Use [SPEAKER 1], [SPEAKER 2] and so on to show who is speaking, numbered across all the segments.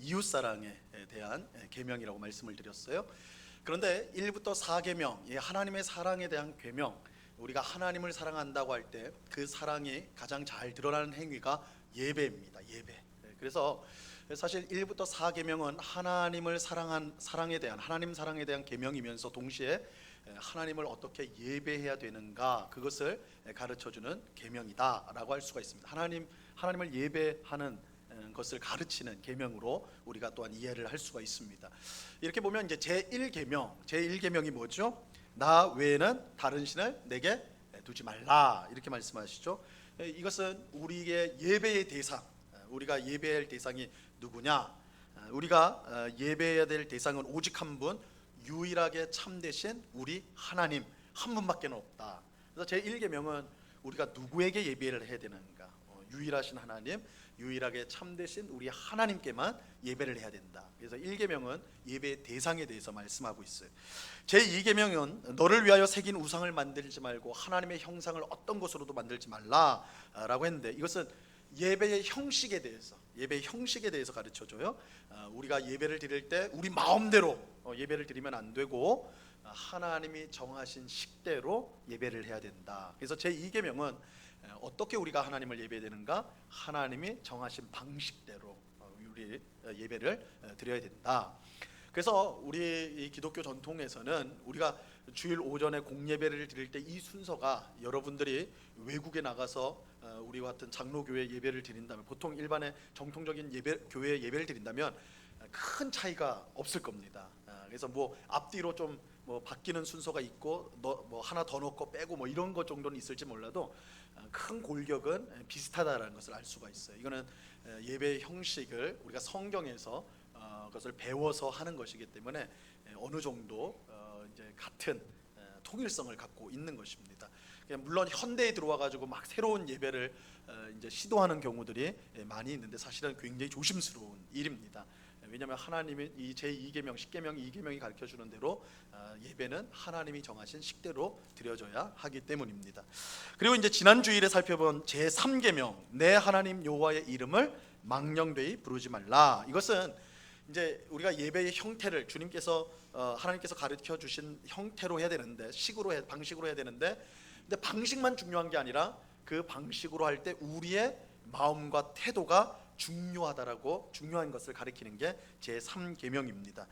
[SPEAKER 1] 이웃사랑에 대한 계명이라고 말씀을 드렸어요. 그런데 1부터 4계명, 하나님의 사랑에 대한 계명, 우리가 하나님을 사랑한다고 할 때 그 사랑이 가장 잘 드러나는 행위가 예배입니다. 예배. 그래서 사실 1부터 4계명은 하나님을 사랑에 대한, 하나님 사랑에 대한 계명이면서 동시에 하나님을 어떻게 예배해야 되는가, 그것을 가르쳐주는 계명이다라고 할 수가 있습니다. 하나님을 예배하는 것을 가르치는 계명으로 우리가 또한 이해를 할 수가 있습니다. 이렇게 보면 이제 제1계명이 뭐죠? 나 외에는 다른 신을 내게 두지 말라, 이렇게 말씀하시죠. 이것은 우리의 예배의 대상, 우리가 예배할 대상이 누구냐? 우리가 예배해야 될 대상은 오직 한 분, 유일하게 참되신 우리 하나님 한 분밖에 없다. 그래서 제1계명은 우리가 누구에게 예배를 해야 되는가? 유일하신 하나님, 유일하게 참되신 우리 하나님께만 예배를 해야 된다. 그래서 1계명은 예배의 대상에 대해서 말씀하고 있어요. 제2계명은 너를 위하여 새긴 우상을 만들지 말고 하나님의 형상을 어떤 것으로도 만들지 말라라고 했는데, 이것은 예배의 형식에 대해서 가르쳐줘요. 우리가 예배를 드릴 때 우리 마음대로 예배를 드리면 안 되고 하나님이 정하신 식대로 예배를 해야 된다. 그래서 제2계명은 어떻게 우리가 하나님을 예배되는가? 하나님이 정하신 방식대로 우리 예배를 드려야 된다. 그래서 우리 기독교 전통에서는 우리가 주일 오전에 공예배를 드릴 때 이 순서가, 여러분들이 외국에 나가서 우리와 같은 장로교회 예배를 드린다면, 보통 일반의 정통적인 교회 예배를 드린다면 큰 차이가 없을 겁니다. 그래서 뭐 앞뒤로 좀 바뀌는 순서가 있고 뭐 하나 더 넣고 빼고 뭐 이런 것 정도는 있을지 몰라도 큰 골격은 비슷하다라는 것을 알 수가 있어요. 이거는 예배의 형식을 우리가 성경에서 그것을 배워서 하는 것이기 때문에 어느 정도 이제 같은 통일성을 갖고 있는 것입니다. 물론 현대에 들어와 가지고 막 새로운 예배를 이제 시도하는 경우들이 많이 있는데 사실은 굉장히 조심스러운 일입니다. 왜냐하면 하나님이 이 제2계명, 10계명, 2계명이 가르쳐 주는 대로 예배는 하나님이 정하신 식대로 드려져야 하기 때문입니다. 그리고 이제 지난 주일에 살펴본 제3계명, 내 하나님 여호와의 이름을 망령되이 부르지 말라. 이것은 이제 우리가 예배의 형태를 주님께서 하나님께서 가르쳐 주신 형태로 해야 되는데, 방식으로 해야 되는데, 근데 방식만 중요한 게 아니라 그 방식으로 할 때 우리의 마음과 태도가 중요한 것을 가리키는 게 제3계명입니다.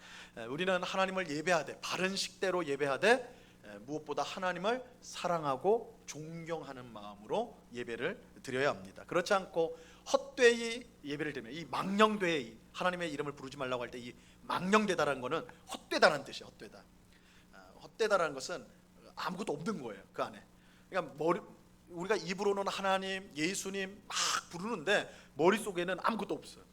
[SPEAKER 1] 우리는 하나님을 예배하되, 바른 식대로 예배하되, 무엇보다 하나님을 사랑하고 존경하는 마음으로 예배를 드려야 합니다. 그렇지 않고 헛되이 예배를 드리면, 이 망령되이 하나님의 이름을 부르지 말라고 할 때 이 망령되다라는 것은 헛되다라는 뜻이에요. 헛되다라는 것은 아무것도 없는 거예요, 그 안에. 그러니까 우리가 입으로는 하나님, 예수님 막 부르는데 머릿속에는 아무것도 없어요.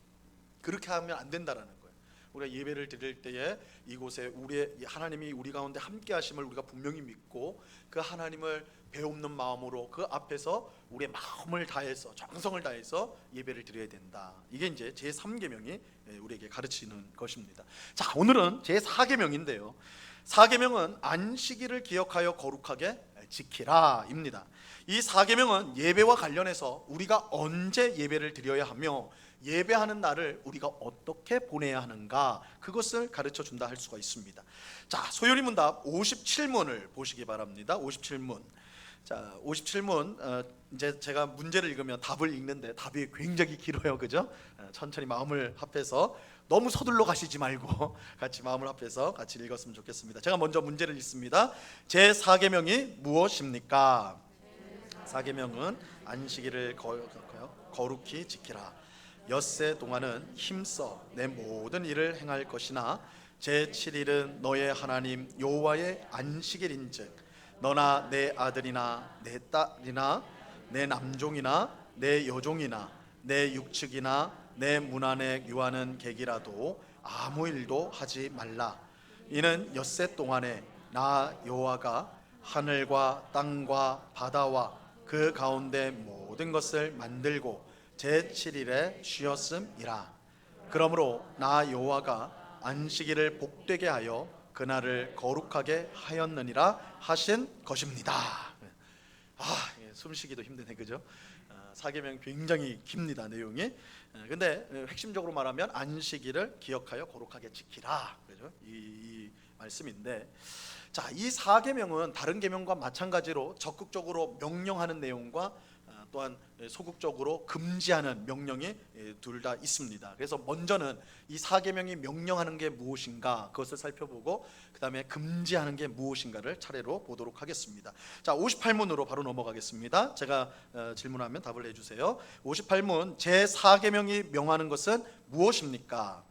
[SPEAKER 1] 그렇게 하면 안 된다라는 거예요. 우리가 예배를 드릴 때에 이곳에 우리의 하나님이 우리 가운데 함께 하심을 우리가 분명히 믿고, 그 하나님을 배없는 마음으로 그 앞에서 우리의 마음을 다해서, 정성을 다해서 예배를 드려야 된다. 이게 이제 제3계명이 우리에게 가르치는 것입니다. 자, 오늘은 제4계명인데요. 4계명은 안식일을 기억하여 거룩하게 지키라 입니다. 이 4계명은 예배와 관련해서 우리가 언제 예배를 드려야 하며 예배하는 날을 우리가 어떻게 보내야 하는가, 그것을 가르쳐 준다 할 수가 있습니다. 자, 소요리문답 57문을 보시기 바랍니다. 57문. 자, 57문 이제 제가 문제를 읽으면 답을 읽는데 답이 굉장히 길어요, 그죠? 천천히 마음을 합해서, 너무 서둘러 가시지 말고 같이 마음을 합해서 같이 읽었으면 좋겠습니다. 제가 먼저 문제를 읽습니다. 제4계명이 무엇입니까? 4계명은 안식일을 거룩히 지키라. 엿새 동안은 힘써 내 모든 일을 행할 것이나 제7일은 너의 하나님 여호와의 안식일인즉 너나 내 아들이나 내 딸이나 내 남종이나 내 여종이나 내 육축이나 내 문 안에 유하는 객이라도 아무 일도 하지 말라. 이는 엿새 동안에 나 여호와가 하늘과 땅과 바다와 그 가운데 모든 것을 만들고 제7일에 쉬었음이라. 그러므로 나 여호와가 안식일을 복되게 하여 그날을 거룩하게 하였느니라 하신 것입니다. 숨쉬기도 힘드네, 그죠? 4계명 굉장히 깁니다, 내용이. 근데 핵심적으로 말하면 안식일을 기억하여 거룩하게 지키라. 그죠? 이 말씀인데, 자, 이 4계명은 다른 계명과 마찬가지로 적극적으로 명령하는 내용과 또한 소극적으로 금지하는 명령이 둘 다 있습니다. 그래서 먼저는 이 4계명이 명령하는 게 무엇인가 그것을 살펴보고 그 다음에 금지하는 게 무엇인가를 차례로 보도록 하겠습니다. 자, 58문으로 바로 넘어가겠습니다. 제가 질문하면 답을 해주세요. 58문, 제4계명이 명하는 것은 무엇입니까?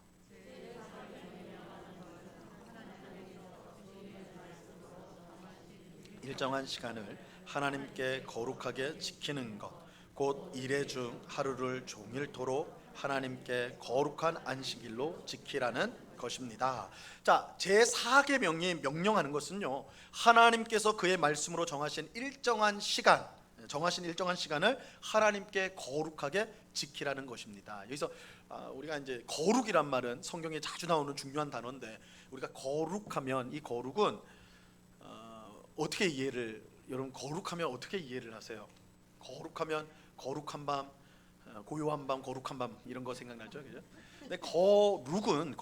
[SPEAKER 1] 일정한 시간을 하나님께 거룩하게 지키는 것, 곧 일회 중 하루를 종일토록 하나님께 거룩한 안식일로 지키라는 것입니다. 자, 제4계명이 명령하는 것은요, 하나님께서 그의 말씀으로 정하신 일정한 시간을 하나님께 거룩하게 지키라는 것입니다. 여기서 우리가 이제 거룩이란 말은 성경에 자주 나오는 중요한 단어인데, 우리가 거룩하면 이 거룩은 어떻게 이해를, 여러분 거룩하면 어떻게 이해를 하세요? 거룩하면 거룩한 밤, 고요한 밤, 거룩한 밤 이런 거 생각나죠, 그죠? 근데 거룩은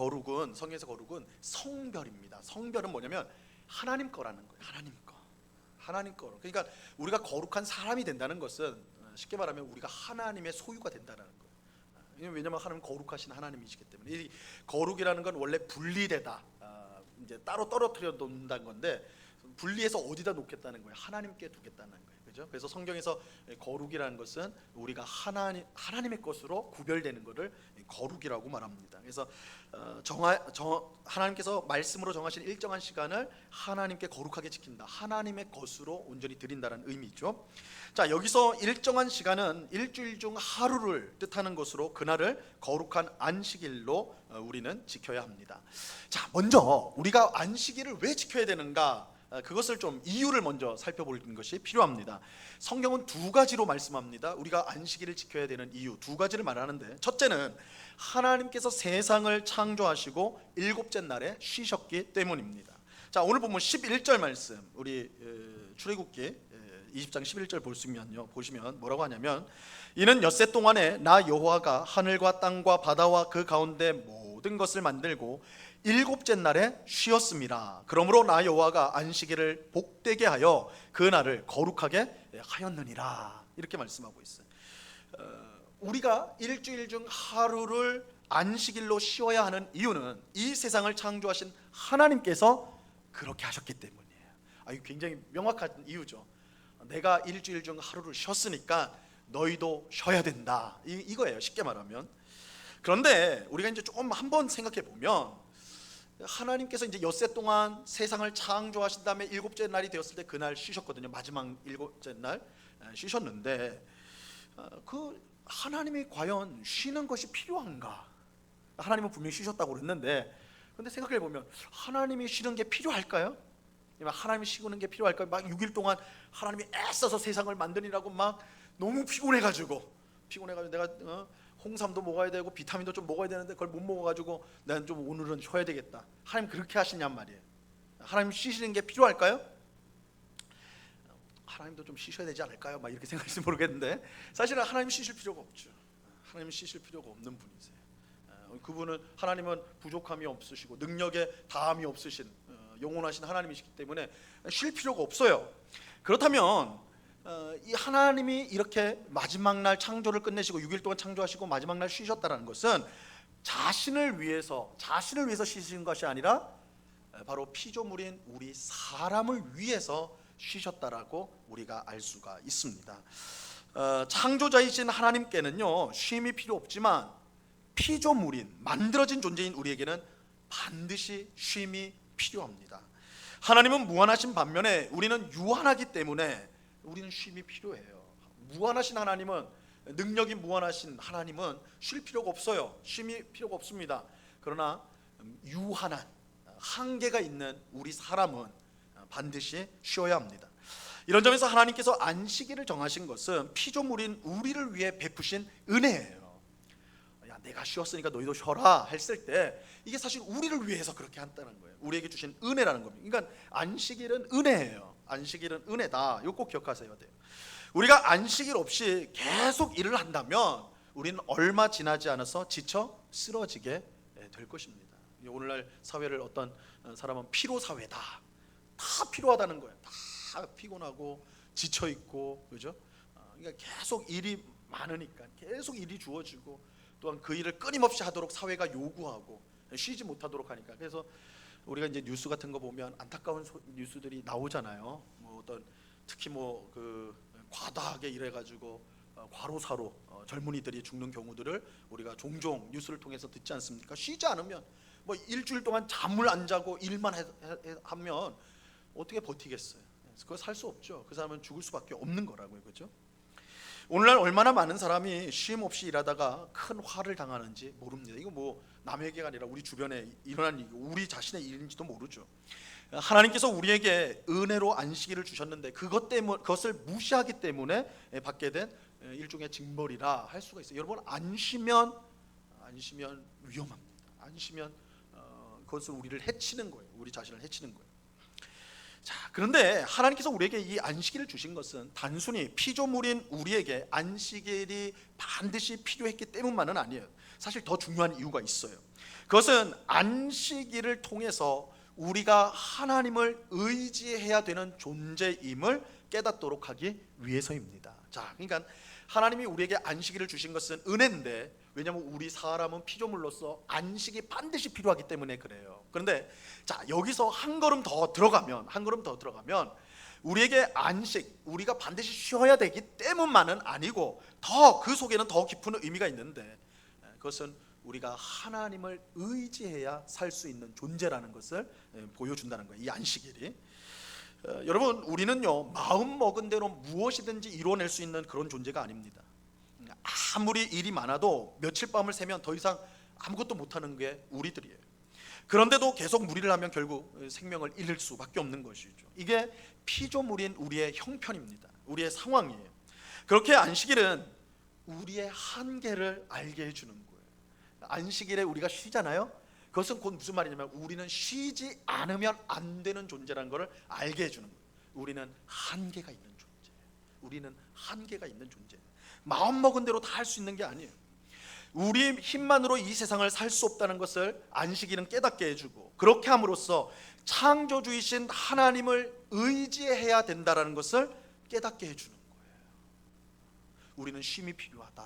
[SPEAKER 1] 성경에서 거룩은 성별입니다. 성별은 뭐냐면 하나님 거라는 거예요. 하나님 거. 그러니까 우리가 거룩한 사람이 된다는 것은 쉽게 말하면 우리가 하나님의 소유가 된다는 거예요. 왜냐하면 하나님 거룩하신 하나님이시기 때문에. 이 거룩이라는 건 원래 분리되다, 이제 따로 떨어뜨려 놓는다는 건데, 분리해서 어디다 놓겠다는 거예요? 하나님께 두겠다는 거예요. 그죠? 그래서 성경에서 거룩이라는 것은 우리가 하나님의 것으로 구별되는 것을 거룩이라고 말합니다. 그래서 하나님께서 말씀으로 정하신 일정한 시간을 하나님께 거룩하게 지킨다. 하나님의 것으로 온전히 드린다는 의미죠. 자, 여기서 일정한 시간은 일주일 중 하루를 뜻하는 것으로 그날을 거룩한 안식일로 우리는 지켜야 합니다. 자, 먼저 우리가 안식일을 왜 지켜야 되는가? 그것을 좀 이유를 먼저 살펴보는 것이 필요합니다. 성경은 두 가지로 말씀합니다. 우리가 안식일을 지켜야 되는 이유 두 가지를 말하는데, 첫째는 하나님께서 세상을 창조하시고 일곱째 날에 쉬셨기 때문입니다. 자, 오늘 보면 11절 말씀, 우리 출애굽기 20장 11절 보시면 뭐라고 하냐면, 이는 엿새 동안에 나 여호와가 하늘과 땅과 바다와 그 가운데 모든 것을 만들고 일곱째 날에 쉬었습니다. 그러므로 나 여호와가 안식일을 복되게 하여 그 날을 거룩하게 하였느니라. 이렇게 말씀하고 있어요. 우리가 일주일 중 하루를 안식일로 쉬어야 하는 이유는 이 세상을 창조하신 하나님께서 그렇게 하셨기 때문이에요. 이거 굉장히 명확한 이유죠. 내가 일주일 중 하루를 쉬었으니까 너희도 쉬어야 된다, 이거예요, 쉽게 말하면. 그런데 우리가 이제 조금 한번 생각해 보면, 하나님께서 이제 엿새 동안 세상을 창조하신 다음에 일곱째 날이 되었을 때 그날 쉬셨거든요. 마지막 일곱째 날 쉬셨는데, 그 하나님이 과연 쉬는 것이 필요한가? 하나님은 분명히 쉬셨다고 그랬는데, 근데 생각해 보면 하나님이 쉬는 게 필요할까요? 하나님이 쉬는 게 필요할까요? 막 6일 동안 하나님이 애써서 세상을 만드느라고 막 너무 피곤해가지고 내가 홍삼도 먹어야 되고 비타민도 좀 먹어야 되는데 그걸 못 먹어가지고 난 좀 오늘은 쉬어야 되겠다. 하나님 그렇게 하시냔 말이에요. 하나님 쉬시는 게 필요할까요? 하나님도 좀 쉬셔야 되지 않을까요? 막 이렇게 생각할지 모르겠는데, 사실은 하나님 쉬실 필요가 없죠. 하나님 쉬실 필요가 없는 분이세요. 그분은, 하나님은 부족함이 없으시고 능력에 다함이 없으신 영원하신 하나님이시기 때문에 쉴 필요가 없어요. 그렇다면 이 하나님이 이렇게 마지막 날 창조를 끝내시고 6일 동안 창조하시고 마지막 날 쉬셨다는 것은 자신을 위해서 쉬신 것이 아니라 바로 피조물인 우리 사람을 위해서 쉬셨다라고 우리가 알 수가 있습니다. 창조자이신 하나님께는요, 쉼이 필요 없지만 피조물인, 만들어진 존재인 우리에게는 반드시 쉼이 필요합니다. 하나님은 무한하신 반면에 우리는 유한하기 때문에 우리는 쉼이 필요해요. 무한하신 하나님은, 능력이 무한하신 하나님은 쉴 필요가 없어요. 쉼이 필요가 없습니다. 그러나 유한한, 한계가 있는 우리 사람은 반드시 쉬어야 합니다. 이런 점에서 하나님께서 안식일을 정하신 것은 피조물인 우리를 위해 베푸신 은혜예요. 야, 내가 쉬었으니까 너희도 쉬어라 했을 때 이게 사실 우리를 위해서 그렇게 한다는 거예요. 우리에게 주신 은혜라는 겁니다. 그러니까 안식일은 은혜예요. 안식일은 은혜다. 이거 꼭 기억하셔야 돼요. 우리가 안식일 없이 계속 일을 한다면 우리는 얼마 지나지 않아서 지쳐 쓰러지게 될 것입니다. 오늘날 사회를 어떤 사람은 피로 사회다, 다 필요하다는 거예요. 다 피곤하고 지쳐 있고, 그죠? 그러니까 계속 일이 많으니까 계속 일이 주어지고, 또한 그 일을 끊임없이 하도록 사회가 요구하고 쉬지 못하도록 하니까. 그래서 우리가 이제 뉴스 같은 거 보면 안타까운 뉴스들이 나오잖아요. 뭐 어떤 특히 뭐 그 과다하게 일해가지고 과로사로 젊은이들이 죽는 경우들을 우리가 종종 뉴스를 통해서 듣지 않습니까? 쉬지 않으면 뭐 일주일 동안 잠을 안 자고 일만 하면 어떻게 버티겠어요? 그거 살 수 없죠. 그 사람은 죽을 수밖에 없는 거라고요, 그렇죠? 오늘날 얼마나 많은 사람이 쉼 없이 일하다가 큰 화를 당하는지 모릅니다. 이거 뭐 남의 얘기가 아니라 우리 주변에 일어난 일, 우리 자신의 일인지도 모르죠. 하나님께서 우리에게 은혜로 안식일을 주셨는데 그것을 무시하기 때문에 받게 된 일종의 징벌이라 할 수가 있어요. 여러분, 안 쉬면 위험합니다. 안 쉬면 그것은 우리를 해치는 거예요. 우리 자신을 해치는 거예요. 자, 그런데 하나님께서 우리에게 이 안식일을 주신 것은 단순히 피조물인 우리에게 안식일이 반드시 필요했기 때문만은 아니에요. 사실 더 중요한 이유가 있어요. 그것은 안식일을 통해서 우리가 하나님을 의지해야 되는 존재임을 깨닫도록 하기 위해서입니다. 자, 그러니까 하나님이 우리에게 안식일을 주신 것은 은혜인데, 왜냐하면 우리 사람은 피조물로서 안식이 반드시 필요하기 때문에 그래요. 그런데 자, 여기서 한 걸음 더 들어가면 우리에게 안식, 우리가 반드시 쉬어야 되기 때문만은 아니고 더 그 속에는 더 깊은 의미가 있는데, 그것은 우리가 하나님을 의지해야 살 수 있는 존재라는 것을 보여준다는 거예요, 이 안식일이. 여러분, 우리는요 마음 먹은 대로 무엇이든지 이루어낼 수 있는 그런 존재가 아닙니다. 아무리 일이 많아도 며칠 밤을 새면 더 이상 아무것도 못하는 게 우리들이에요. 그런데도 계속 무리를 하면 결국 생명을 잃을 수밖에 없는 것이죠. 이게 피조물인 우리의 형편입니다. 우리의 상황이에요. 그렇게 안식일은 우리의 한계를 알게 해주는 거예요. 안식일에 우리가 쉬잖아요. 그것은 곧 무슨 말이냐면 우리는 쉬지 않으면 안 되는 존재라는 것을 알게 해주는 거예요. 우리는 한계가 있는 존재예요. 우리는 한계가 있는 존재예요. 마음 먹은 대로 다 할 수 있는 게 아니에요. 우리 힘만으로 이 세상을 살 수 없다는 것을 안식일은 깨닫게 해주고, 그렇게 함으로써 창조주이신 하나님을 의지해야 된다는 것을 깨닫게 해주는 거예요. 우리는 쉼이 필요하다.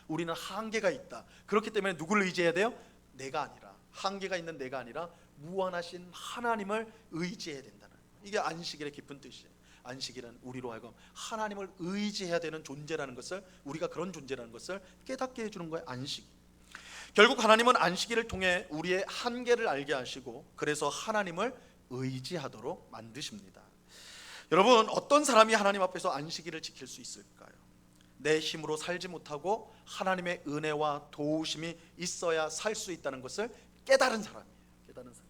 [SPEAKER 1] 우리는 한계가 있다. 그렇기 때문에 누구를 의지해야 돼요? 내가 아니라, 한계가 있는 내가 아니라 무한하신 하나님을 의지해야 된다는, 이게 안식일의 깊은 뜻이에요. 안식일은 우리로 하여금 하나님을 의지해야 되는 존재라는 것을, 우리가 그런 존재라는 것을 깨닫게 해주는 거예요, 안식. 결국 하나님은 안식일을 통해 우리의 한계를 알게 하시고, 그래서 하나님을 의지하도록 만드십니다. 여러분, 어떤 사람이 하나님 앞에서 안식일을 지킬 수 있을까요? 내 힘으로 살지 못하고 하나님의 은혜와 도우심이 있어야 살 수 있다는 것을 깨달은 사람이에요. 깨달은 사람.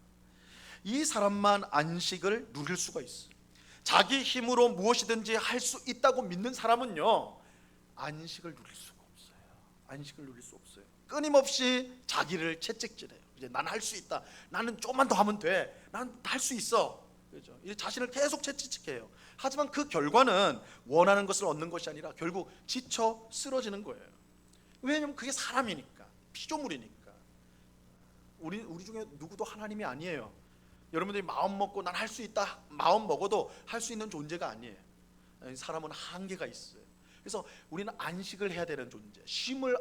[SPEAKER 1] 이 사람만 안식을 누릴 수가 있어요. 자기 힘으로 무엇이든지 할 수 있다고 믿는 사람은요 안식을 누릴 수가 없어요. 안식을 누릴 수 없어요. 끊임없이 자기를 채찍질해요. 이제 난 할 수 있다. 나는 조금만 더 하면 돼. 난 할 수 있어. 그렇죠? 이 자신을 계속 채찍질해요. 하지만 그 결과는 원하는 것을 얻는 것이 아니라 결국 지쳐 쓰러지는 거예요. 왜냐하면 그게 사람이니까, 피조물이니까. 우리 중에 누구도 하나님이 아니에요. 여러분들이 마음 먹고 난 할 수 있다 마음 먹어도 할 수 있는 존재가 아니에요. 사람은 한계가 있어요. 그래서 우리는 안식을 해야 되는 존재, 쉼을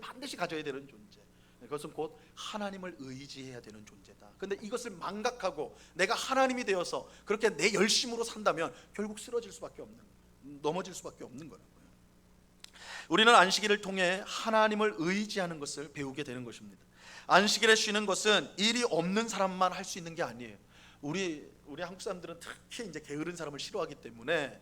[SPEAKER 1] 반드시 가져야 되는 존재, 그것은 곧 하나님을 의지해야 되는 존재다. 그런데 이것을 망각하고 내가 하나님이 되어서 그렇게 내 열심으로 산다면 결국 쓰러질 수밖에 없는, 넘어질 수밖에 없는 거라고요. 우리는 안식일을 통해 하나님을 의지하는 것을 배우게 되는 것입니다. 안식일에 쉬는 것은 일이 없는 사람만 할 수 있는 게 아니에요. 우리 한국 사람들은 특히 이제 게으른 사람을 싫어하기 때문에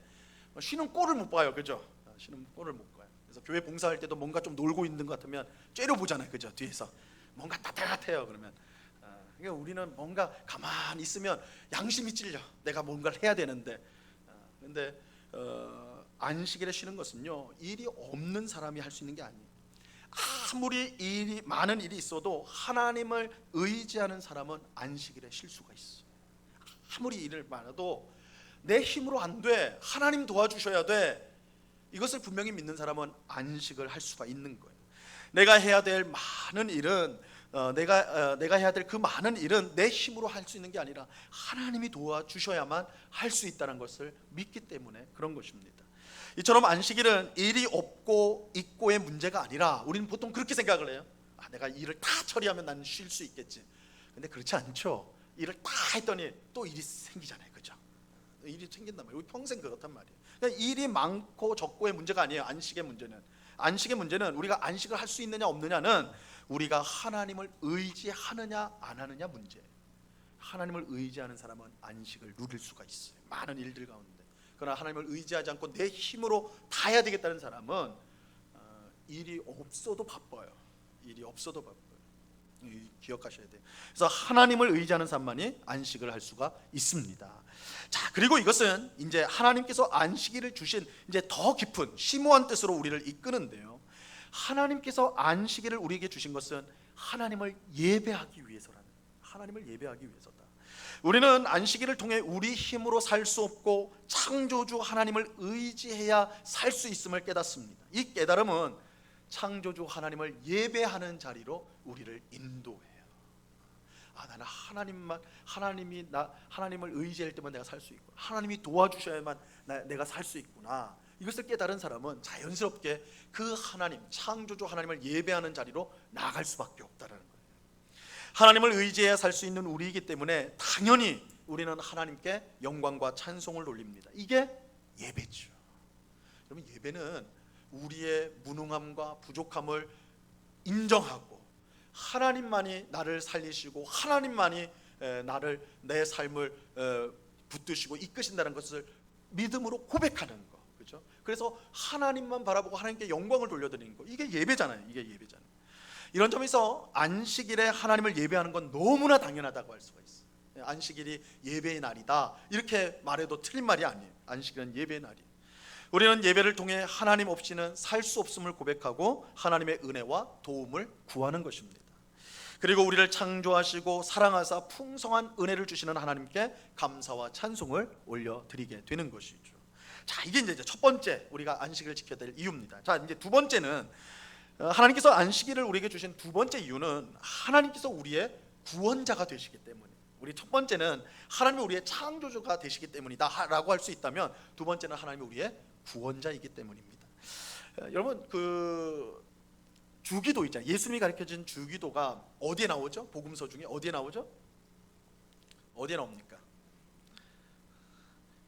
[SPEAKER 1] 쉬는 꼴을 못 봐요, 그죠? 쉬는 꼴을 못 봐요. 그래서 교회 봉사할 때도 뭔가 좀 놀고 있는 것 같으면 째려보잖아요, 그죠? 뒤에서 뭔가 따뜻해요. 그러면 그러니까 우리는 뭔가 가만히 있으면 양심이 찔려. 내가 뭔가를 해야 되는데. 근데 안식일에 쉬는 것은요 일이 없는 사람이 할 수 있는 게 아니에요. 아무리 많은 일이 있어도 하나님을 의지하는 사람은 안식일에 쉴 수가 있어요. 아무리 일을 많아도 내 힘으로 안 돼. 하나님 도와주셔야 돼. 이것을 분명히 믿는 사람은 안식을 할 수가 있는 거예요. 내가 해야 될 많은 일은 내가 해야 될 그 많은 일은 내 힘으로 할 수 있는 게 아니라 하나님이 도와주셔야만 할 수 있다는 것을 믿기 때문에 그런 것입니다. 이처럼 안식일은 일이 없고 있고의 문제가 아니라 우리는 보통 그렇게 생각을 해요. 내가 일을 다 처리하면 나는 쉴 수 있겠지. 근데 그렇지 않죠. 일을 다 했더니 또 일이 생기잖아요. 그죠? 일이 생긴단 말이에요. 우리 평생 그렇단 말이에요. 그러니까 일이 많고 적고의 문제가 아니에요. 안식의 문제는 우리가 안식을 할 수 있느냐 없느냐는 우리가 하나님을 의지하느냐 안 하느냐 문제예요. 하나님을 의지하는 사람은 안식을 누릴 수가 있어요. 많은 일들 가운데. 그러나 하나님을 의지하지 않고 내 힘으로 다 해야 되겠다는 사람은 일이 없어도 바빠요. 기억하셔야 돼요. 그래서 하나님을 의지하는 사람만이 안식을 할 수가 있습니다. 자, 그리고 이것은 이제 하나님께서 안식일을 주신 이제 더 깊은 심오한 뜻으로 우리를 이끄는데요. 하나님께서 안식일을 우리에게 주신 것은 하나님을 예배하기 위해서다. 우리는 안식일을 통해 우리 힘으로 살 수 없고 창조주 하나님을 의지해야 살 수 있음을 깨닫습니다. 이 깨달음은 창조주 하나님을 예배하는 자리로 우리를 인도해요. 나는 하나님을 의지할 때만 내가 살 수 있고 하나님이 도와주셔야만 내가 살 수 있구나. 이것을 깨달은 사람은 자연스럽게 그 하나님, 창조주 하나님을 예배하는 자리로 나아갈 수밖에 없다는 거예요. 하나님을 의지해야 살 수 있는 우리이기 때문에 당연히 우리는 하나님께 영광과 찬송을 돌립니다. 이게 예배죠. 여러분, 예배는 우리의 무능함과 부족함을 인정하고 하나님만이 나를 살리시고 하나님만이 내 삶을 붙드시고 이끄신다는 것을 믿음으로 고백하는 거, 그렇죠? 그래서 하나님만 바라보고 하나님께 영광을 돌려드리는 거, 이게 예배잖아요. 이런 점에서 안식일에 하나님을 예배하는 건 너무나 당연하다고 할 수가 있어요. 안식일이 예배의 날이다 이렇게 말해도 틀린 말이 아니에요. 안식일은 예배의 날이에요. 우리는 예배를 통해 하나님 없이는 살 수 없음을 고백하고 하나님의 은혜와 도움을 구하는 것입니다. 그리고 우리를 창조하시고 사랑하사 풍성한 은혜를 주시는 하나님께 감사와 찬송을 올려드리게 되는 것이죠. 자, 이게 이제 첫 번째 우리가 안식일을 지켜야 될 이유입니다. 자, 이제 두 번째는 하나님께서 안식일을 우리에게 주신 두 번째 이유는 하나님께서 우리의 구원자가 되시기 때문에. 우리 첫 번째는 하나님이 우리의 창조주가 되시기 때문이다 라고 할 수 있다면, 두 번째는 하나님이 우리의 구원자이기 때문입니다. 여러분, 그 주기도 있잖아요. 예수님이 가르쳐준 주기도가 어디에 나오죠? 복음서 중에 어디에 나오죠? 어디에 나옵니까?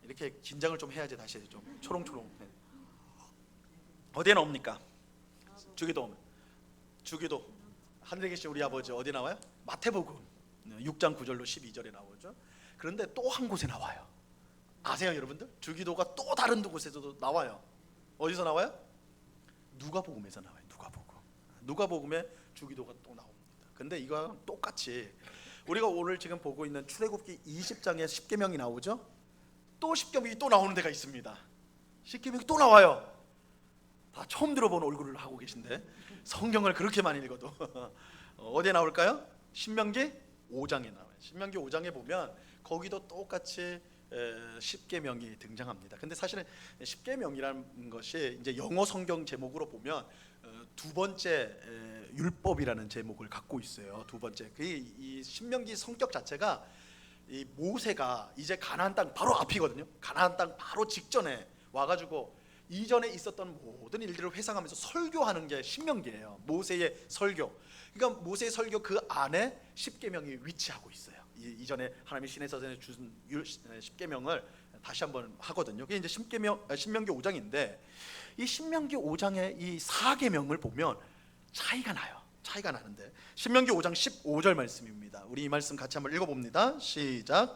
[SPEAKER 1] 이렇게 긴장을 좀 해야지 다시 좀 초롱초롱. 어디에 나옵니까? 주기도 하늘에 계신 우리 아버지 어디 나와요? 마태복음 6장 9절로 12절에 나오죠. 그런데 또 한 곳에 나와요. 아세요, 여러분들? 주기도가 또 다른 곳에서도 나와요. 어디서 나와요? 누가복음에서 나와요. 누가복음에 주기도가 또 나옵니다. 근데 이거랑 똑같이 우리가 오늘 지금 보고 있는 출애굽기 20장에 십계명이 나오죠. 또 십계명이 또 나오는 데가 있습니다. 십계명이 또 나와요. 다 처음 들어본 얼굴을 하고 계신데 성경을 그렇게 많이 읽어도 어디에 나올까요? 신명기 5장에 나와요. 신명기 5장에 보면 거기도 똑같이 십계명이 등장합니다. 근데 사실은 십계명이라는 것이 이제 영어 성경 제목으로 보면 두 번째 율법이라는 제목을 갖고 있어요. 두 번째. 이 신명기 성격 자체가 이 모세가 이제 가나안 땅 바로 앞이거든요. 가나안 땅 바로 직전에 와가지고 이전에 있었던 모든 일들을 회상하면서 설교하는 게 신명기예요. 모세의 설교. 그러니까 모세의 설교 그 안에 십계명이 위치하고 있어요. 이전에 하나님이 시내에서 주신 십계명을 다시 한번 하거든요. 그게 이제 신명기 5장인데 이 신명기 5장의 이 4계명을 보면 차이가 나는데 신명기 5장 15절 말씀입니다. 우리 이 말씀 같이 한번 읽어봅니다. 시작.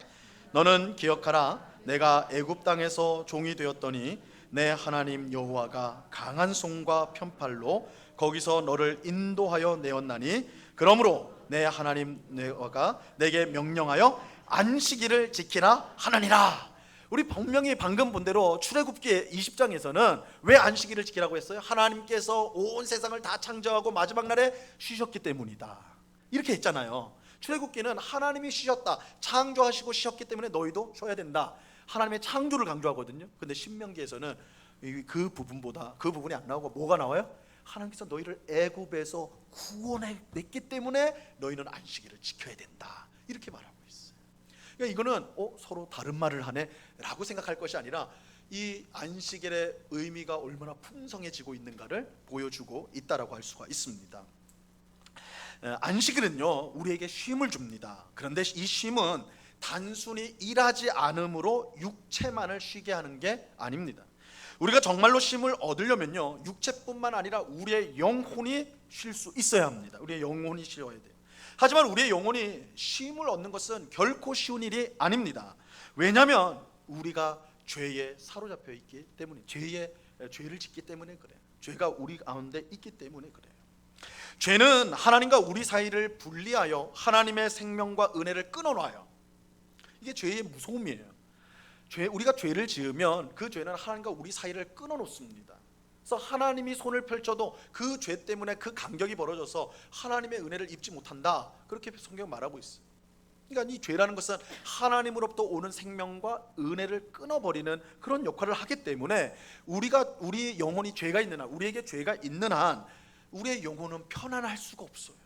[SPEAKER 1] 너는 기억하라. 내가 애굽 땅에서 종이 되었더니 내 하나님 여호와가 강한 손과 편팔로 거기서 너를 인도하여 내었나니 그러므로 내 하나님 여호와가 내게 명령하여 안식일을 지키라 하나니라. 우리 분명히 방금 본 대로 출애굽기 20장에서는 왜 안식일을 지키라고 했어요? 하나님께서 온 세상을 다 창조하고 마지막 날에 쉬셨기 때문이다 이렇게 했잖아요. 출애굽기는 하나님이 쉬셨다, 창조하시고 쉬셨기 때문에 너희도 쉬어야 된다, 하나님의 창조를 강조하거든요. 근데 신명기에서는 그 부분이 안 나오고 뭐가 나와요? 하나님께서 너희를 애굽에서 구원했기 때문에 너희는 안식일을 지켜야 된다, 이렇게 말하고 있어요. 그러니까 이거는 서로 다른 말을 하네 라고 생각할 것이 아니라 이 안식일의 의미가 얼마나 풍성해지고 있는가를 보여주고 있다라고 할 수가 있습니다. 안식일은요, 우리에게 쉼을 줍니다. 그런데 이 쉼은 단순히 일하지 않음으로 육체만을 쉬게 하는 게 아닙니다. 우리가 정말로 쉼을 얻으려면요, 육체뿐만 아니라 우리의 영혼이 쉴 수 있어야 합니다. 우리의 영혼이 쉬어야 돼요. 하지만 우리의 영혼이 쉼을 얻는 것은 결코 쉬운 일이 아닙니다. 왜냐하면 우리가 죄에 사로잡혀 있기 때문에, 죄를 짓기 때문에 그래요. 죄가 우리 가운데 있기 때문에 그래요. 죄는 하나님과 우리 사이를 분리하여 하나님의 생명과 은혜를 끊어놔요. 이게 죄의 무서움이에요. 우리가 죄를 지으면 그 죄는 하나님과 우리 사이를 끊어놓습니다. 그래서 하나님이 손을 펼쳐도 그 죄 때문에 그 간격이 벌어져서 하나님의 은혜를 입지 못한다, 그렇게 성경 말하고 있어요. 그러니까 이 죄라는 것은 하나님으로부터 오는 생명과 은혜를 끊어버리는 그런 역할을 하기 때문에 우리 영혼이 죄가 있는 한, 우리에게 죄가 있는 한 우리의 영혼은 편안할 수가 없어요.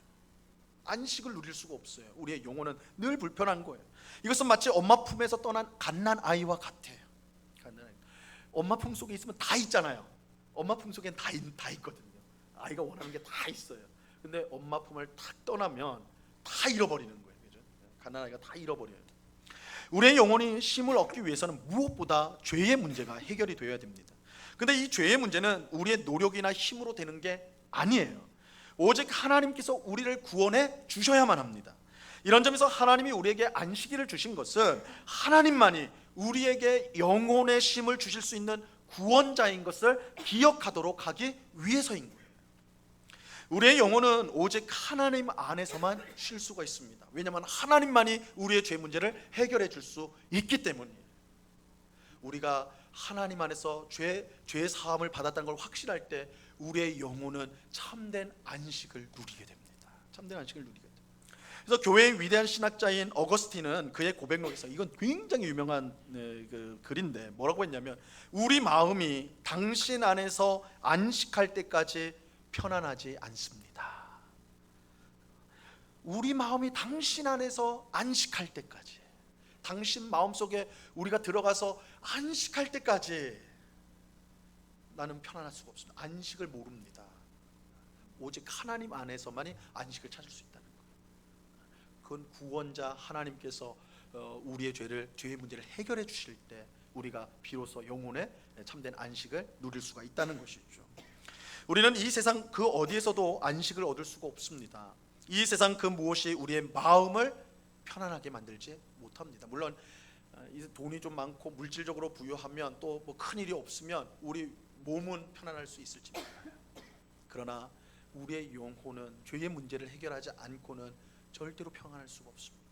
[SPEAKER 1] 안식을 누릴 수가 없어요. 우리의 영혼은 늘 불편한 거예요. 이것은 마치 엄마 품에서 떠난 갓난 아이와 같아요. 엄마 품 속에 있으면 다 있잖아요. 엄마 품 속엔 다 있거든요. 아이가 원하는 게 다 있어요. 근데 엄마 품을 탁 떠나면 다 잃어버리는 거예요. 그죠? 갓난 아이가 다 잃어버려요. 우리의 영혼이 쉼을 얻기 위해서는 무엇보다 죄의 문제가 해결이 되어야 됩니다. 근데 이 죄의 문제는 우리의 노력이나 힘으로 되는 게 아니에요. 오직 하나님께서 우리를 구원해 주셔야만 합니다. 이런 점에서 하나님이 우리에게 안식일을 주신 것은 하나님만이 우리에게 영혼의 쉼을 주실 수 있는 구원자인 것을 기억하도록 하기 위해서인 거예요. 우리의 영혼은 오직 하나님 안에서만 쉴 수가 있습니다. 왜냐하면 하나님만이 우리의 죄 문제를 해결해 줄 수 있기 때문이에요. 우리가 하나님 안에서 죄 사함을 받았다는 걸 확신할 때 우리의 영혼은 참된 안식을 누리게 됩니다. 참된 안식을 누리게 됩니다. 그래서 교회의 위대한 신학자인 어거스틴은 그의 고백록에서, 이건 굉장히 유명한 그 글인데 뭐라고 했냐면, 우리 마음이 당신 안에서 안식할 때까지 편안하지 않습니다. 우리 마음이 당신 안에서 안식할 때까지, 당신 마음속에 우리가 들어가서 안식할 때까지 나는 편안할 수가 없습니다. 안식을 모릅니다. 오직 하나님 안에서만이 안식을 찾을 수 있다는 거예요. 그건 구원자 하나님께서 우리의 죄의 문제를 해결해 주실 때 우리가 비로소 영혼의 참된 안식을 누릴 수가 있다는 것이죠. 우리는 이 세상 그 어디에서도 안식을 얻을 수가 없습니다. 이 세상 그 무엇이 우리의 마음을 편안하게 만들지 못합니다. 물론 돈이 좀 많고 물질적으로 부유하면 또 뭐 큰 일이 없으면 우리 몸은 편안할 수 있을지 몰라요. 그러나 우리의 영혼은 죄의 문제를 해결하지 않고는 절대로 평안할 수가 없습니다.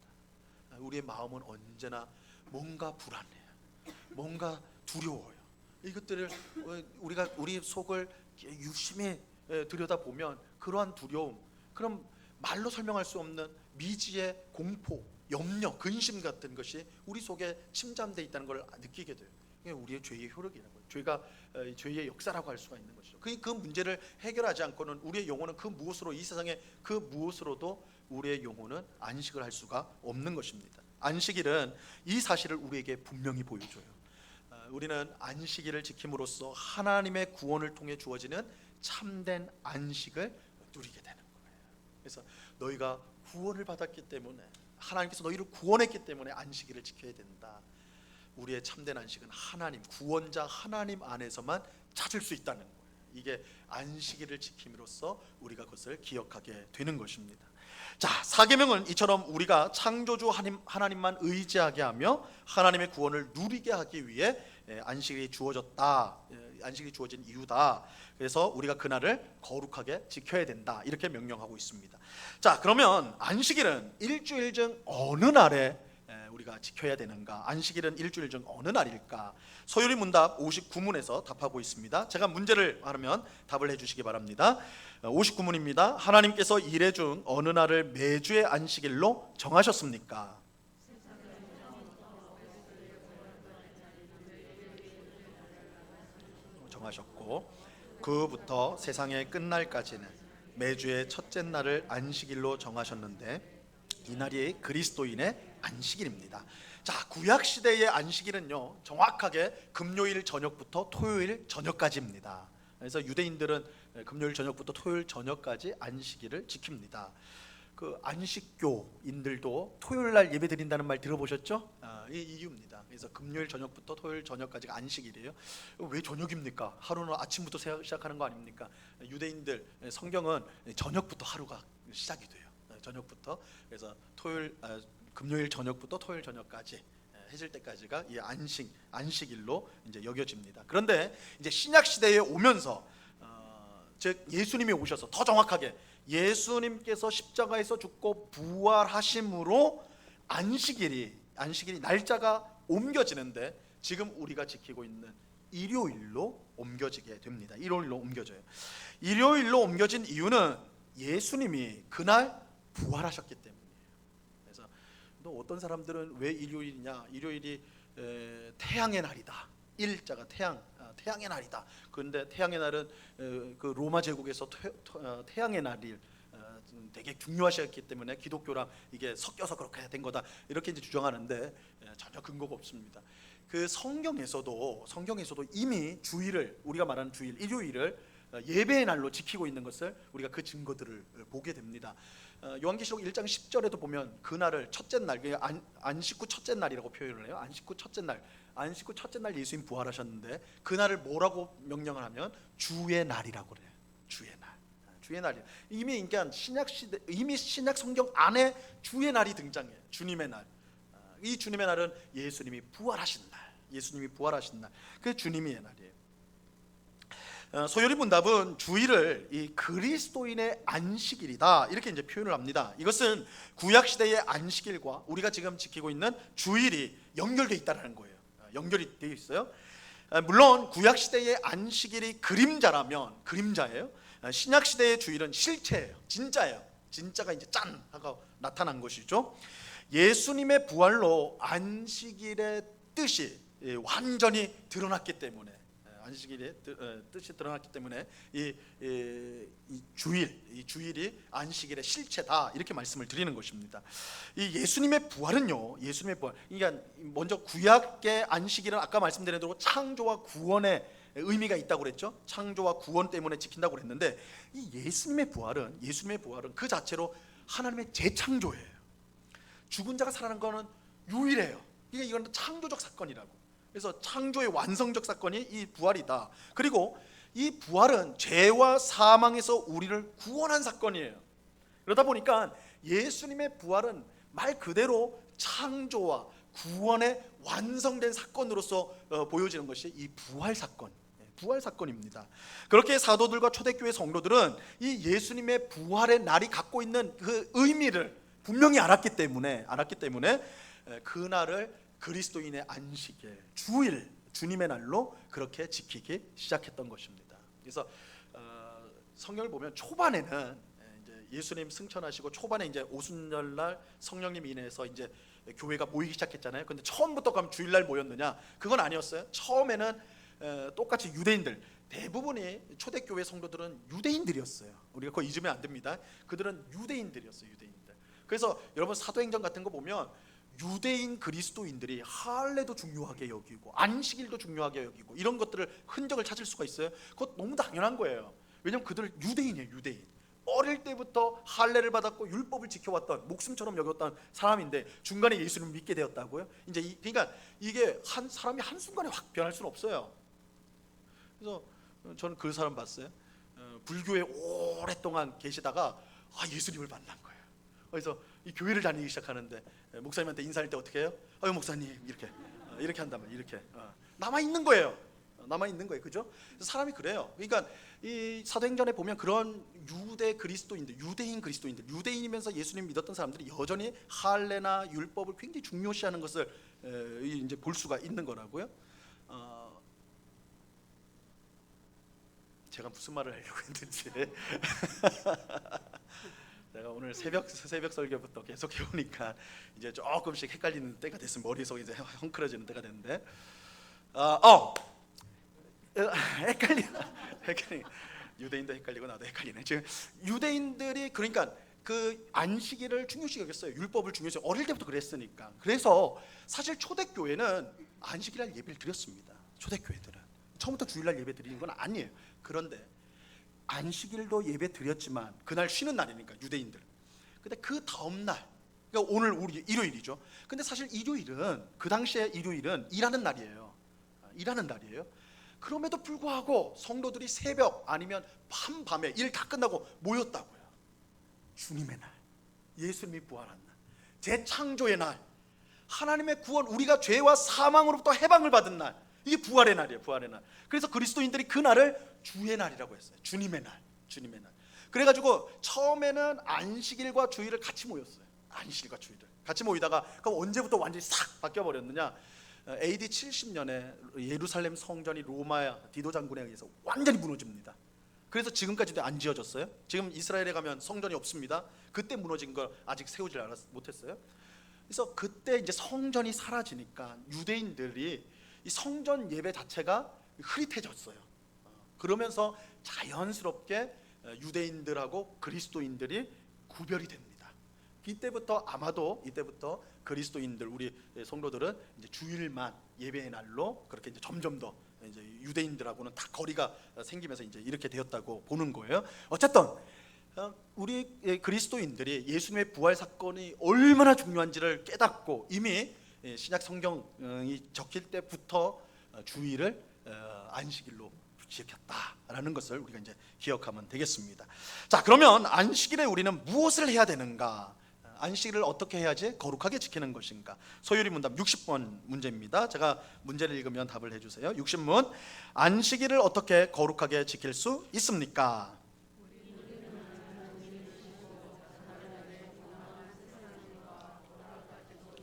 [SPEAKER 1] 우리의 마음은 언제나 뭔가 불안해요. 뭔가 두려워요. 이것들을 우리 속을 유심히 들여다보면 그러한 두려움, 그런 말로 설명할 수 없는 미지의 공포, 염려, 근심 같은 것이 우리 속에 침잠되어 있다는 걸 느끼게 돼요. 이게 우리의 죄의 효력이라고요. 죄가 죄의 역사라고 할 수가 있는 것이죠. 그 문제를 해결하지 않고는 우리의 영혼은 그 무엇으로, 이 세상의 그 무엇으로도 우리의 영혼은 안식을 할 수가 없는 것입니다. 안식일은 이 사실을 우리에게 분명히 보여줘요. 우리는 안식일을 지킴으로써 하나님의 구원을 통해 주어지는 참된 안식을 누리게 되는 거예요. 그래서 너희가 구원을 받았기 때문에, 하나님께서 너희를 구원했기 때문에 안식일을 지켜야 된다. 우리의 참된 안식은 하나님, 구원자 하나님 안에서만 찾을 수 있다는 거예요. 이게 안식일을 지킴으로써 우리가 그것을 기억하게 되는 것입니다. 자, 사계명은 이처럼 우리가 창조주 하나님만 의지하게 하며 하나님의 구원을 누리게 하기 위해 안식일이 주어졌다, 안식일이 주어진 이유다. 그래서 우리가 그날을 거룩하게 지켜야 된다, 이렇게 명령하고 있습니다. 자, 그러면 안식일은 일주일 중 어느 날에 우리가 지켜야 되는가? 안식일은 일주일 중 어느 날일까? 소요리 문답 59문에서 답하고 있습니다. 제가 문제를 하면 답을 해주시기 바랍니다. 59문입니다. 하나님께서 이래 중 어느 날을 매주의 안식일로 정하셨습니까? 정하셨고 그부터 세상의 끝날까지는 매주의 첫째 날을 안식일로 정하셨는데 이 날이 그리스도인의 안식일입니다. 자, 구약 시대의 안식일은요 정확하게 금요일 저녁부터 토요일 저녁까지입니다. 그래서 유대인들은 금요일 저녁부터 토요일 저녁까지 안식일을 지킵니다. 그 안식교인들도 토요일 날 예배 드린다는 말 들어보셨죠? 이 이유입니다. 그래서 금요일 저녁부터 토요일 저녁까지가 안식일이에요. 왜 저녁입니까? 하루는 아침부터 시작하는 거 아닙니까? 유대인들 성경은 저녁부터 하루가 시작이 돼요. 저녁부터. 그래서 금요일 저녁부터 토요일 저녁까지 해질 때까지가 이 안식일로 이제 여겨집니다. 그런데 이제 신약 시대에 오면서 즉 예수님이 오셔서 더 정확하게 예수님께서 십자가에서 죽고 부활하심으로 안식일이 날짜가 옮겨지는데 지금 우리가 지키고 있는 일요일로 옮겨지게 됩니다. 일요일로 옮겨져요. 일요일로 옮겨진 이유는 예수님이 그날 부활하셨기 때문이에요. 그래서 또 어떤 사람들은 왜 일요일이냐? 일요일이 태양의 날이다. 일자가 태양의 날이다. 그런데 태양의 날은 그 로마 제국에서 태양의 날을 되게 중요하셨기 때문에 기독교랑 이게 섞여서 그렇게 된 거다 이렇게 이제 주장하는데 전혀 근거가 없습니다. 그 성경에서도 이미 주일을 우리가 말하는 주일 일요일을 예배의 날로 지키고 있는 것을 우리가 그 증거들을 보게 됩니다. 요한계시록 1장 10절에도 보면 그날을 첫째 날, 안식 후 첫째 날이라고 표현을 해요. 안식 후 첫째 날 예수님 부활하셨는데 그날을 뭐라고 명령을 하면 주의 날이라고 그래요. 주의 날이 이미 그러니까 신약 성경 안에 주의 날이 등장해요. 주님의 날. 이 주님의 날은 예수님이 부활하신 날. 그 주님의 날이에요. 소요리 문답은 주일을 이 그리스도인의 안식일이다 이렇게 이제 표현을 합니다. 이것은 구약 시대의 안식일과 우리가 지금 지키고 있는 주일이 연결되어 있다는 거예요. 연결이 되어 있어요. 물론 구약 시대의 안식일이 그림자예요. 신약 시대의 주일은 실체예요. 진짜가 이제 짠 하고 나타난 것이죠. 예수님의 부활로 안식일의 뜻이 완전히 드러났기 때문에 안식일의 뜻이 드러났기 때문에 이 주일이 안식일의 실체다 이렇게 말씀을 드리는 것입니다. 이 예수님의 부활은요, 그러니까 먼저 구약의 안식일은 아까 말씀드린 대로 창조와 구원의 의미가 있다고 그랬죠. 창조와 구원 때문에 지킨다고 그랬는데 이 예수님의 부활은 그 자체로 하나님의 재창조예요. 죽은 자가 살아난 거는 유일해요. 이건 창조적 사건이라고. 그래서 창조의 완성적 사건이 이 부활이다. 그리고 이 부활은 죄와 사망에서 우리를 구원한 사건이에요. 그러다 보니까 예수님의 부활은 말 그대로 창조와 구원의 완성된 사건으로서 보여지는 것이 이 부활 사건입니다. 그렇게 사도들과 초대교회 성도들은 이 예수님의 부활의 날이 갖고 있는 그 의미를 분명히 알았기 때문에 그날을 그리스도인의 안식일, 주님의 날로 그렇게 지키기 시작했던 것입니다. 그래서 성경을 보면 초반에는 이제 예수님 승천하시고 초반에 이제 오순절 날 성령님 인해서 이제 교회가 모이기 시작했잖아요. 근데 처음부터 그럼 주일날 모였느냐? 그건 아니었어요. 처음에는 똑같이 유대인들, 대부분이 초대교회 성도들은 유대인들이었어요. 우리가 그거 잊으면 안 됩니다. 그들은 유대인들이었어요. 그래서 여러분 사도행전 같은 거 보면 유대인 그리스도인들이 할례도 중요하게 여기고 안식일도 중요하게 여기고 이런 것들을 흔적을 찾을 수가 있어요. 그것 너무 당연한 거예요. 왜냐하면 그들 유대인이에요. 어릴 때부터 할례를 받았고 율법을 지켜왔던 목숨처럼 여겼던 사람인데 중간에 예수님을 믿게 되었다고요. 이제 그러니까 이게 사람이 한순간에 확 변할 수는 없어요. 그래서 저는 그 사람 봤어요. 불교에 오랫동안 계시다가 예수님을 만난 거예요. 그래서 이 교회를 다니기 시작하는데 목사님한테 인사할 때 어떻게 해요? 목사님 이렇게 한단 말이에요. 이렇게 남아 있는 거예요. 그죠? 사람이 그래요. 그러니까 이 사도행전에 보면 그런 유대인 그리스도인들, 유대인이면서 예수님 믿었던 사람들이 여전히 할례나 율법을 굉장히 중요시하는 것을 이제 볼 수가 있는 거라고요. 제가 무슨 말을 하려고 했는지 제가 오늘 새벽 설교부터 계속 해오니까 이제 조금씩 헷갈리는 때가 됐어요. 머릿속에 이제 헝클어지는 때가 됐는데 헷갈리. 유대인도 헷갈리고 나도 헷갈리네. 지금 유대인들이 그러니까 그 안식일을 중요시 여겼어요. 율법을 중요시 어릴 때부터 그랬으니까. 그래서 사실 초대교회는 안식일날 예배를 드렸습니다. 초대교회들은 처음부터 주일날 예배 드리는 건 아니에요. 그런데 안식일도 예배 드렸지만 그날 쉬는 날이니까 유대인들. 근데 그 다음 날, 그러니까 오늘 우리 일요일이죠. 근데 사실 일요일은 그 당시에 일요일은 일하는 날이에요. 일하는 날이에요. 그럼에도 불구하고 성도들이 새벽 아니면 밤에 일 다 끝나고 모였다고요. 주님의 날, 예수님이 부활한 날, 재창조의 날, 하나님의 구원, 우리가 죄와 사망으로부터 해방을 받은 날, 이게 부활의 날이에요. 부활의 날. 그래서 그리스도인들이 그 날을 주의 날이라고 했어요. 주님의 날, 주님의 날. 그래가지고 처음에는 안식일과 주일을 같이 모였어요. 안식일과 주일을 같이 모이다가 그럼 언제부터 완전히 싹 바뀌어 버렸느냐? AD 70년에 예루살렘 성전이 로마 디도 장군에 의해서 완전히 무너집니다. 그래서 지금까지도 안 지어졌어요. 지금 이스라엘에 가면 성전이 없습니다. 그때 무너진 걸 아직 세우질 못했어요. 그래서 그때 이제 성전이 사라지니까 유대인들이 이 성전 예배 자체가 흐릿해졌어요. 그러면서 자연스럽게 유대인들하고 그리스도인들이 구별이 됩니다. 이때부터 아마도 그리스도인들, 우리 성도들은 이제 주일만 예배의 날로 그렇게 이제 점점 더 이제 유대인들하고는 다 거리가 생기면서 이제 이렇게 되었다고 보는 거예요. 어쨌든 우리 그리스도인들이 예수님의 부활 사건이 얼마나 중요한지를 깨닫고 이미 신약 성경이 적힐 때부터 주일을 안식일로 지켰다라는 것을 우리가 이제 기억하면 되겠습니다. 자, 그러면 안식일에 우리는 무엇을 해야 되는가? 안식일을 어떻게 해야지 거룩하게 지키는 것인가? 소율이 문답 60번 문제입니다. 제가 문제를 읽으면 답을 해주세요. 60문, 안식일을 어떻게 거룩하게 지킬 수 있습니까?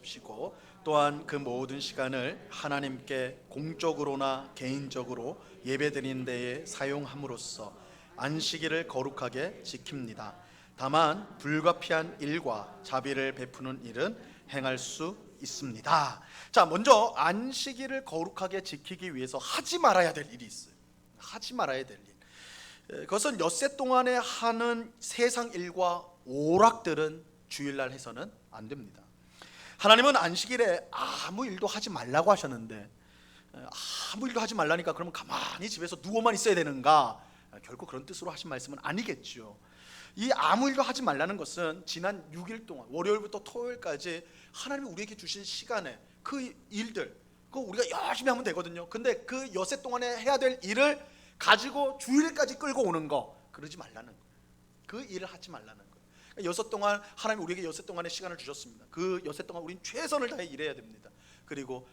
[SPEAKER 1] 쉬고 또한 그 모든 시간을 하나님께 공적으로나 개인적으로 예배드리는 데에 사용함으로써 안식일을 거룩하게 지킵니다. 다만 불가피한 일과 자비를 베푸는 일은 행할 수 있습니다. 자, 먼저 안식일을 거룩하게 지키기 위해서 하지 말아야 될 일이 있어요. 하지 말아야 될 일. 그것은 엿새 동안에 하는 세상 일과 오락들은 주일날 해서는 안 됩니다. 하나님은 안식일에 아무 일도 하지 말라고 하셨는데 아무 일도 하지 말라니까 그러면 가만히 집에서 누워만 있어야 되는가? 결코 그런 뜻으로 하신 말씀은 아니겠죠. 이 아무 일도 하지 말라는 것은 지난 6일 동안 월요일부터 토요일까지 하나님이 우리에게 주신 시간에 그 일들 그거 우리가 열심히 하면 되거든요. 근데 그 엿새 동안에 해야 될 일을 가지고 주일까지 끌고 오는 거 그러지 말라는 거예요. 그 일을 하지 말라는 거예요. 여섯 동안 하나님이 우리에게 엿새 동안의 시간을 주셨습니다. 그 엿새 동안 우리는 최선을 다해 일해야 됩니다. 그리고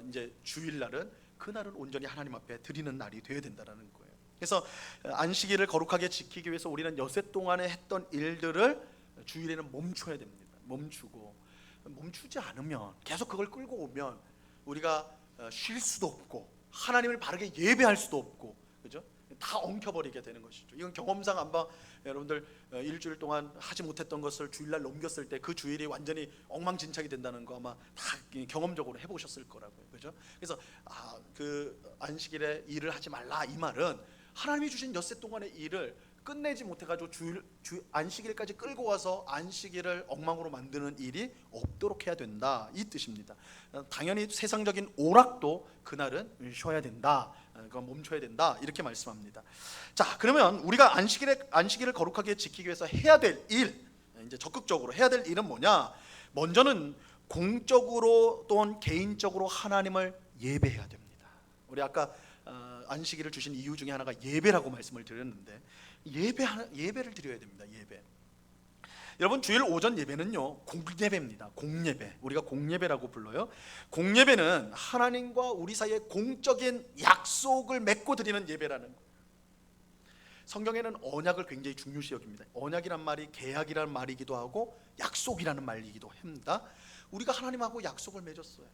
[SPEAKER 1] 이제 주일날은 그날은 온전히 하나님 앞에 드리는 날이 되어야 된다는 거예요. 그래서 안식일을 거룩하게 지키기 위해서 우리는 엿새 동안에 했던 일들을 주일에는 멈춰야 됩니다. 멈추지 않으면 계속 그걸 끌고 오면 우리가 쉴 수도 없고 하나님을 바르게 예배할 수도 없고, 그죠? 다 엉켜버리게 되는 것이죠. 이건 경험상 아마 여러분들 일주일 동안 하지 못했던 것을 주일날 넘겼을 때 그 주일이 완전히 엉망진창이 된다는 거 아마 다 경험적으로 해보셨을 거라고요, 그죠? 그래서 그 안식일에 일을 하지 말라 이 말은 하나님이 주신 엿새 동안의 일을 끝내지 못해가지고 안식일까지 끌고 와서 안식일을 엉망으로 만드는 일이 없도록 해야 된다 이 뜻입니다. 당연히 세상적인 오락도 그날은 쉬어야 된다, 그건 멈춰야 된다 이렇게 말씀합니다. 자, 그러면 우리가 안식일을 거룩하게 지키기 위해서 해야 될 일, 이제 적극적으로 해야 될 일은 뭐냐? 먼저는 공적으로 또는 개인적으로 하나님을 예배해야 됩니다. 우리 아까 안식일을 주신 이유 중에 하나가 예배라고 말씀을 드렸는데 예배를 드려야 됩니다. 예배. 여러분, 주일 오전 예배는요 공예배입니다. 공예배. 우리가 공예배라고 불러요. 공예배는 하나님과 우리 사이에 공적인 약속을 맺고 드리는 예배라는 거예요. 성경에는 언약을 굉장히 중요시 여깁니다. 언약이란 말이 계약이라는 말이기도 하고 약속이라는 말이기도 합니다. 우리가 하나님하고 약속을 맺었어요.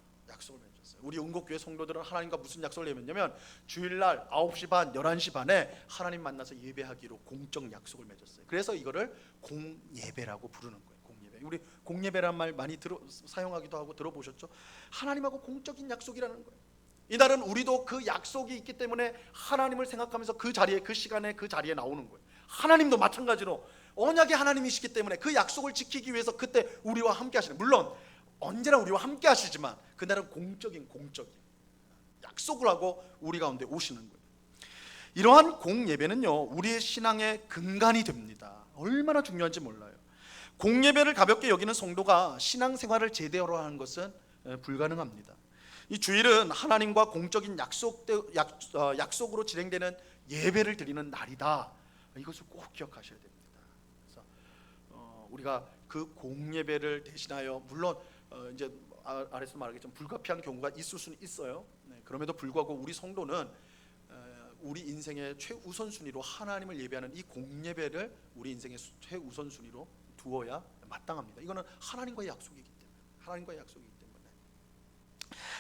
[SPEAKER 1] 우리 은곡교회 성도들은 하나님과 무슨 약속을 맺었냐면 주일날 9시 반, 11시 반에 하나님 만나서 예배하기로 공적 약속을 맺었어요. 그래서 이거를 공예배라고 부르는 거예요. 공예배. 우리 공예배란 말 많이 사용하기도 하고 들어보셨죠? 하나님하고 공적인 약속이라는 거예요. 이날은 우리도 그 약속이 있기 때문에 하나님을 생각하면서 그 자리에, 그 시간에, 그 자리에 나오는 거예요. 하나님도 마찬가지로 언약의 하나님이시기 때문에 그 약속을 지키기 위해서 그때 우리와 함께 하시는, 물론 언제나 우리와 함께 하시지만 그날은 공적인 약속을 하고 우리 가운데 오시는 거예요. 이러한 공예배는요, 우리의 신앙의 근간이 됩니다. 얼마나 중요한지 몰라요. 공예배를 가볍게 여기는 성도가 신앙생활을 제대로 하는 것은 불가능합니다. 이 주일은 하나님과 공적인 약속으로 진행되는 예배를 드리는 날이다. 이것을 꼭 기억하셔야 됩니다. 그래서 우리가 그 공예배를 대신하여, 물론 이제 아래서 말하겠지만 불가피한 경우가 있을 수는 있어요. 그럼에도 불구하고 우리 성도는 우리 인생의 최우선순위로 하나님을 예배하는 이 공예배를 우리 인생의 최우선순위로 두어야 마땅합니다. 이거는 하나님과의 약속이기 때문에.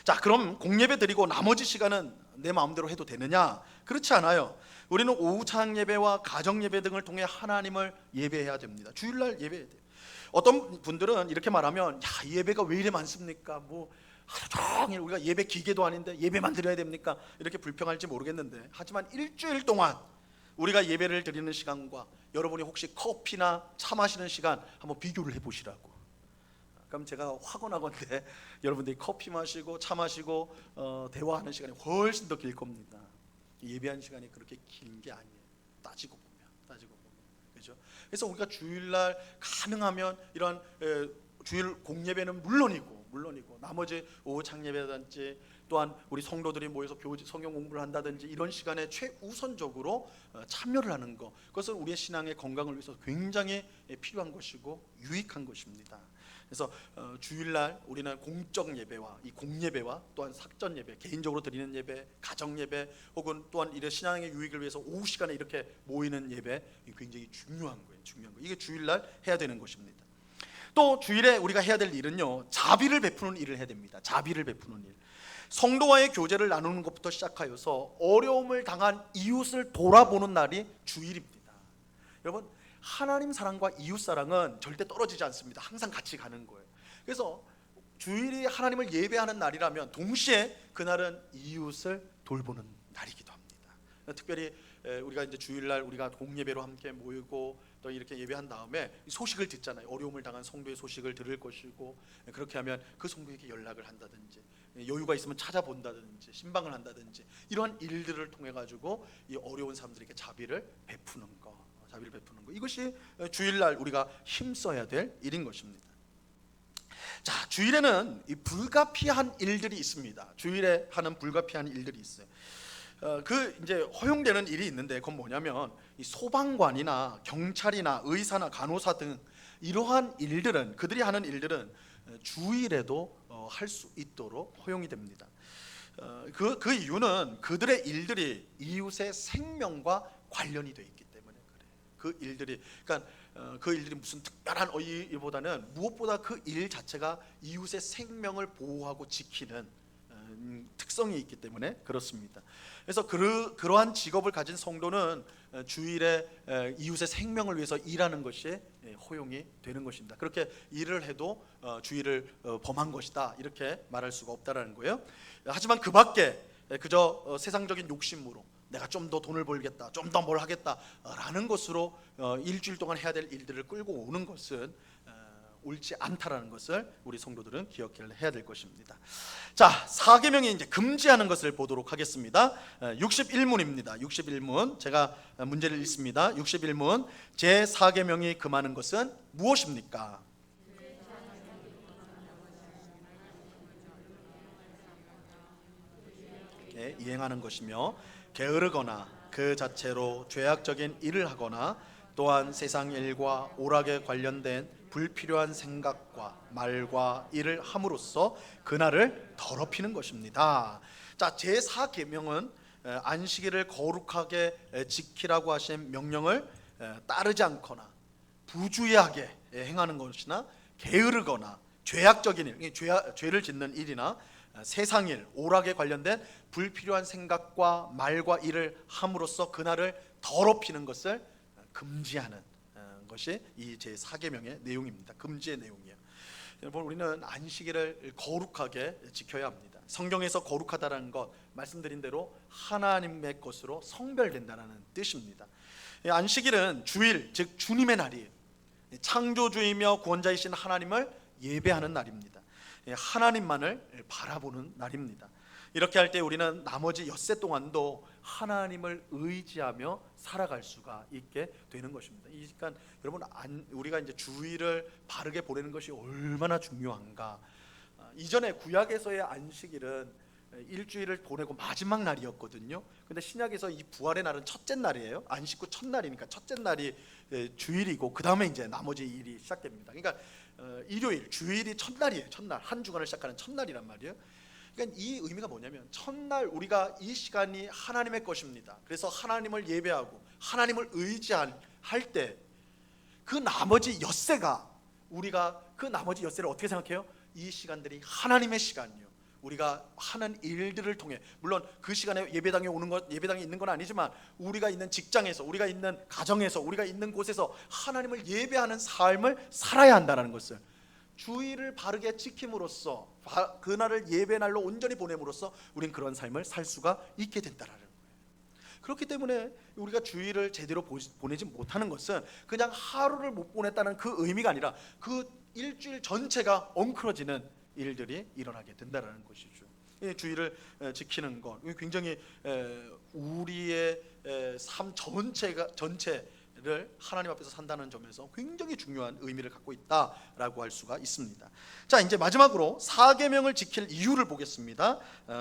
[SPEAKER 1] 자, 그럼 공예배 드리고 나머지 시간은 내 마음대로 해도 되느냐? 그렇지 않아요. 우리는 오후 찬양 예배와 가정 예배 등을 통해 하나님을 예배해야 됩니다. 주일날 예배해야 돼요. 어떤 분들은 이렇게 말하면, 야, 이 예배가 왜 이래 많습니까? 뭐 하루 종일 우리가 예배 기계도 아닌데 예배만 드려야 됩니까? 이렇게 불평할지 모르겠는데, 하지만 일주일 동안 우리가 예배를 드리는 시간과 여러분이 혹시 커피나 차 마시는 시간 한번 비교를 해보시라고. 그럼 제가 확언하건대 여러분들이 커피 마시고 차 마시고 대화하는 시간이 훨씬 더 길 겁니다. 예배하는 시간이 그렇게 긴 게 아니에요. 따지고 보면, 그렇죠? 그래서 우리가 주일날 가능하면 이런 주일 공예배는 물론이고 나머지 오후 창예배든지 또한 우리 성도들이 모여서 성경 공부를 한다든지 이런 시간에 최우선적으로 참여를 하는 것, 그것은 우리의 신앙의 건강을 위해서 굉장히 필요한 것이고 유익한 것입니다. 그래서 주일날 우리는 공적 예배와 이 공예배와 또한 사전 예배, 개인적으로 드리는 예배, 가정 예배, 혹은 또한 이런 신앙의 유익을 위해서 오후 시간에 이렇게 모이는 예배, 굉장히 중요한 거예요. 이게 주일날 해야 되는 것입니다. 또 주일에 우리가 해야 될 일은요, 자비를 베푸는 일을 해야 됩니다. 자비를 베푸는 일. 성도와의 교제를 나누는 것부터 시작하여서 어려움을 당한 이웃을 돌아보는 날이 주일입니다. 여러분, 하나님 사랑과 이웃 사랑은 절대 떨어지지 않습니다. 항상 같이 가는 거예요. 그래서 주일이 하나님을 예배하는 날이라면 동시에 그날은 이웃을 돌보는 날이기도 합니다. 특별히 우리가 이제 주일날 우리가 공예배로 함께 모이고 또 이렇게 예배한 다음에 소식을 듣잖아요. 어려움을 당한 성도의 소식을 들을 것이고, 그렇게 하면 그 성도에게 연락을 한다든지, 여유가 있으면 찾아본다든지, 신방을 한다든지, 이러한 일들을 통해 가지고 이 어려운 사람들에게 자비를 베푸는 거, 이것이 주일날 우리가 힘써야 될 일인 것입니다. 자, 주일에는 이 불가피한 일들이 있습니다. 주일에 하는 불가피한 일들이 있어요. 그 이제 허용되는 일이 있는데, 그건 뭐냐면 이 소방관이나 경찰이나 의사나 간호사 등 이러한 일들은, 그들이 하는 일들은 주일에도 할 수 있도록 허용이 됩니다. 그 이유는 그들의 일들이 이웃의 생명과 관련이 돼 있기 때문에 그래요. 그 일들이 무슨 특별한 일보다는 무엇보다 그 일 자체가 이웃의 생명을 보호하고 지키는 특성이 있기 때문에 그렇습니다. 그래서 그러한 직업을 가진 성도는 주일에 이웃의 생명을 위해서 일하는 것이 허용이 되는 것입니다. 그렇게 일을 해도 주일을 범한 것이다, 이렇게 말할 수가 없다라는 거예요. 하지만 그 밖에 그저 세상적인 욕심으로 내가 좀 더 돈을 벌겠다, 좀 더 뭘 하겠다라는 것으로 일주일 동안 해야 될 일들을 끌고 오는 것은 옳지 않다라는 것을 우리 성도들은 기억해야 될 것입니다. 자, 4계명이 이제 금지하는 것을 보도록 하겠습니다. 61문입니다. 61문 제가 문제를 읽습니다. 61문 제4계명이 금하는 것은 무엇입니까? 이행하는 것이며 게으르거나 그 자체로 죄악적인 일을 하거나 또한 세상 일과 오락에 관련된 불필요한 생각과 말과 일을 함으로써 그날을 더럽히는 것입니다. 자, 제4계명은 안식일을 거룩하게 지키라고 하신 명령을 따르지 않거나 부주의하게 행하는 것이나 게으르거나 죄악적인 일, 죄를 짓는 일이나 세상일, 오락에 관련된 불필요한 생각과 말과 일을 함으로써 그날을 더럽히는 것을 금지하는 것이 이 제4계명의 내용입니다. 금지의 내용이에요. 여러분, 우리는 안식일을 거룩하게 지켜야 합니다. 성경에서 거룩하다는 것 말씀드린 대로 하나님의 것으로 성별된다는 뜻입니다. 안식일은 주일, 즉 주님의 날이에요. 창조주이며 구원자이신 하나님을 예배하는 날입니다. 하나님만을 바라보는 날입니다. 이렇게 할 때 우리는 나머지 엿새 동안도 하나님을 의지하며 살아갈 수가 있게 되는 것입니다. 그러니까 여러분, 우리가 이제 주일을 바르게 보내는 것이 얼마나 중요한가. 이전에 구약에서의 안식일은 일주일을 보내고 마지막 날이었거든요. 근데 신약에서 이 부활의 날은 첫째 날이에요. 안식 후 첫날이니까 첫째 날이 주일이고 그 다음에 이제 나머지 일이 시작됩니다. 그러니까 일요일, 주일이 첫날이에요. 첫날, 한 주간을 시작하는 첫날이란 말이에요. 그러니까 이 의미가 뭐냐면 첫날 우리가 이 시간이 하나님의 것입니다. 그래서 하나님을 예배하고 하나님을 의지할 때 그 나머지 엿새가, 우리가 그 나머지 엿새를 어떻게 생각해요? 이 시간들이 하나님의 시간이요, 우리가 하는 일들을 통해, 물론 그 시간에 예배당에 오는 것, 예배당에 있는 건 아니지만 우리가 있는 직장에서, 우리가 있는 가정에서, 우리가 있는 곳에서 하나님을 예배하는 삶을 살아야 한다는 것을, 주일을 바르게 지킴으로써, 그날을 예배날로 온전히 보냄으로써 우리는 그런 삶을 살 수가 있게 된다는 거예요. 그렇기 때문에 우리가 주일을 제대로 보내지 못하는 것은 그냥 하루를 못 보냈다는 그 의미가 아니라 그 일주일 전체가 엉클어지는 일들이 일어나게 된다는 것이죠. 주일을 지키는 것, 굉장히 우리의 삶 전체를 하나님 앞에서 산다는 점에서 굉장히 중요한 의미를 갖고 있다라고 할 수가 있습니다. 자, 이제 마지막으로 4계명을 지킬 이유를 보겠습니다.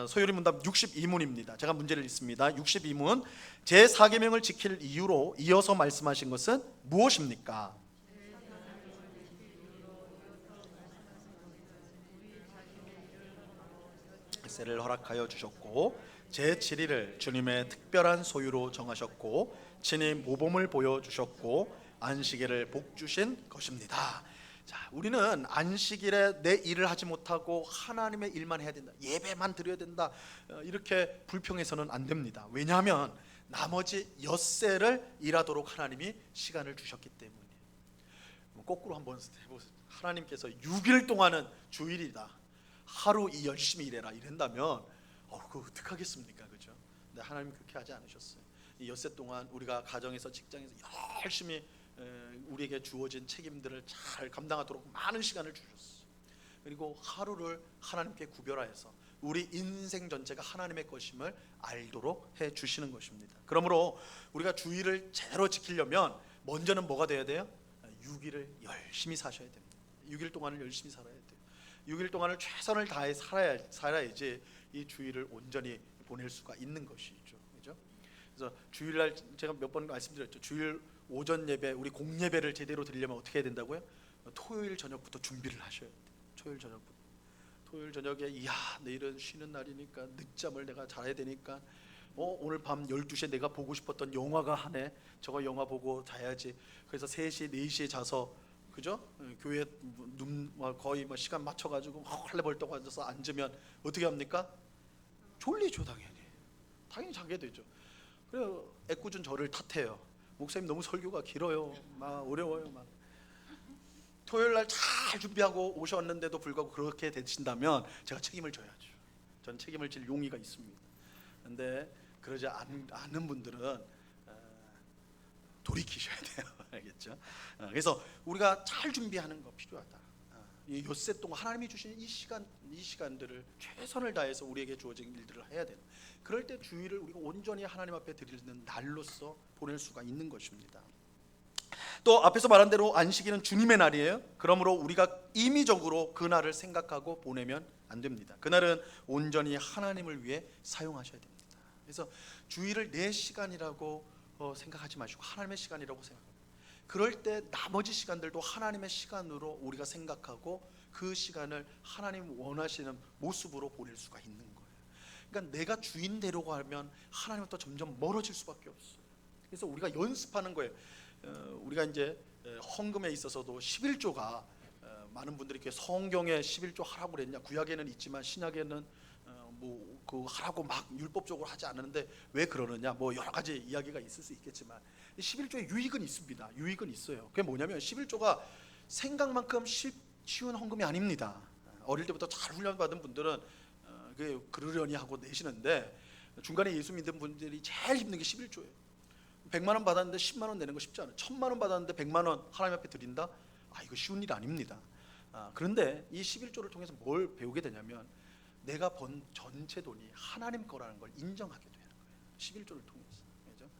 [SPEAKER 1] 소요리 문답 62문입니다. 제가 문제를 읽습니다. 62문, 제 4계명을 지킬 이유로 이어서 말씀하신 것은 무엇입니까? 세를 허락하여 주셨고 제7일을 주님의 특별한 소유로 정하셨고 친히 모범을 보여주셨고 안식일을 복주신 것입니다. 자, 우리는 안식일에 내 일을 하지 못하고 하나님의 일만 해야 된다, 예배만 드려야 된다, 이렇게 불평해서는 안 됩니다. 왜냐하면 나머지 엿새를 일하도록 하나님이 시간을 주셨기 때문이에요. 거꾸로 한번 해보세요. 하나님께서 6일 동안은 주일이다, 하루 열심히 일해라 이런다면 그거 어떡하겠습니까, 그죠? 근데 하나님 그렇게 하지 않으셨어요. 이 엿새 동안 우리가 가정에서, 직장에서 열심히 우리에게 주어진 책임들을 잘 감당하도록 많은 시간을 주셨어요. 그리고 하루를 하나님께 구별하여서 우리 인생 전체가 하나님의 것임을 알도록 해 주시는 것입니다. 그러므로 우리가 주일을 제대로 지키려면 먼저는 뭐가 돼야 돼요? 6일을 열심히 사셔야 됩니다. 6일 동안을 열심히 살아야 돼요. 6일 동안을 최선을 다해 살아야지 이 주일을 온전히 보낼 수가 있는 것이죠. 그죠? 그래서 주일날 제가 몇 번 말씀드렸죠. 주일 오전 예배, 우리 공예배를 제대로 드리려면 어떻게 해야 된다고요? 토요일 저녁부터 준비를 하셔야 돼요. 토요일 저녁에 이야, 내일은 쉬는 날이니까 늦잠을 내가 자야 되니까 오늘 밤 12시에 내가 보고 싶었던 영화가 하네, 저거 영화 보고 자야지. 그래서 3시, 4시에 자서, 그죠? 교회 거의 시간 맞춰가지고 헐레벌떡 앉아서 앉으면 어떻게 합니까? 졸리죠, 당연히 자게 되죠. 그래서 애꿎은 저를 탓해요. 목사님 너무 설교가 길어요, 막 어려워요, 막. 토요일날 잘 준비하고 오셨는데도 불구하고 그렇게 되신다면 제가 책임을 져야죠. 전 책임을 질 용의가 있습니다. 그런데 그러지 않는 분들은 돌이키셔야 돼요. 알겠죠? 그래서 우리가 잘 준비하는 거 필요하다. 이 엿새 동안 하나님이 주신 이 시간들을 최선을 다해서 우리에게 주어진 일들을 해야 돼요. 그럴 때 주일을 우리가 온전히 하나님 앞에 드리는 날로서 보낼 수가 있는 것입니다. 또 앞에서 말한 대로 안식일은 주님의 날이에요. 그러므로 우리가 임의적으로 그 날을 생각하고 보내면 안 됩니다. 그날은 온전히 하나님을 위해 사용하셔야 됩니다. 그래서 주일을 내 시간이라고 생각하지 마시고 하나님의 시간이라고 생각합니다. 그럴 때 나머지 시간들도 하나님의 시간으로 우리가 생각하고 그 시간을 하나님 원하시는 모습으로 보낼 수가 있는 거예요. 그러니까 내가 주인 되려고 하면 하나님부터 점점 멀어질 수밖에 없어요. 그래서 우리가 연습하는 거예요. 우리가 이제 헌금에 있어서도 11조가 많은 분들이 이렇게 성경에 11조 하라고 그랬냐, 구약에는 있지만 신약에는 그 하라고 막 율법적으로 하지 않는데 왜 그러느냐, 여러 가지 이야기가 있을 수 있겠지만 11조의 유익은 있습니다. 유익은 있어요. 그게 뭐냐면 11조가 생각만큼 쉬운 헌금이 아닙니다. 어릴 때부터 잘 훈련받은 분들은 그러려니 하고 내시는데, 중간에 예수 믿는 분들이 제일 힘든 게 11조예요. 100만 원 받았는데 10만 원 내는 거 쉽지 않아요. 1000만 원 받았는데 100만 원 하나님 앞에 드린다? 이거 쉬운 일 아닙니다. 그런데 이 11조를 통해서 뭘 배우게 되냐면, 내가 번 전체 돈이 하나님 거라는 걸 인정하게 되는 거예요. 11조를 통해서. 그렇죠?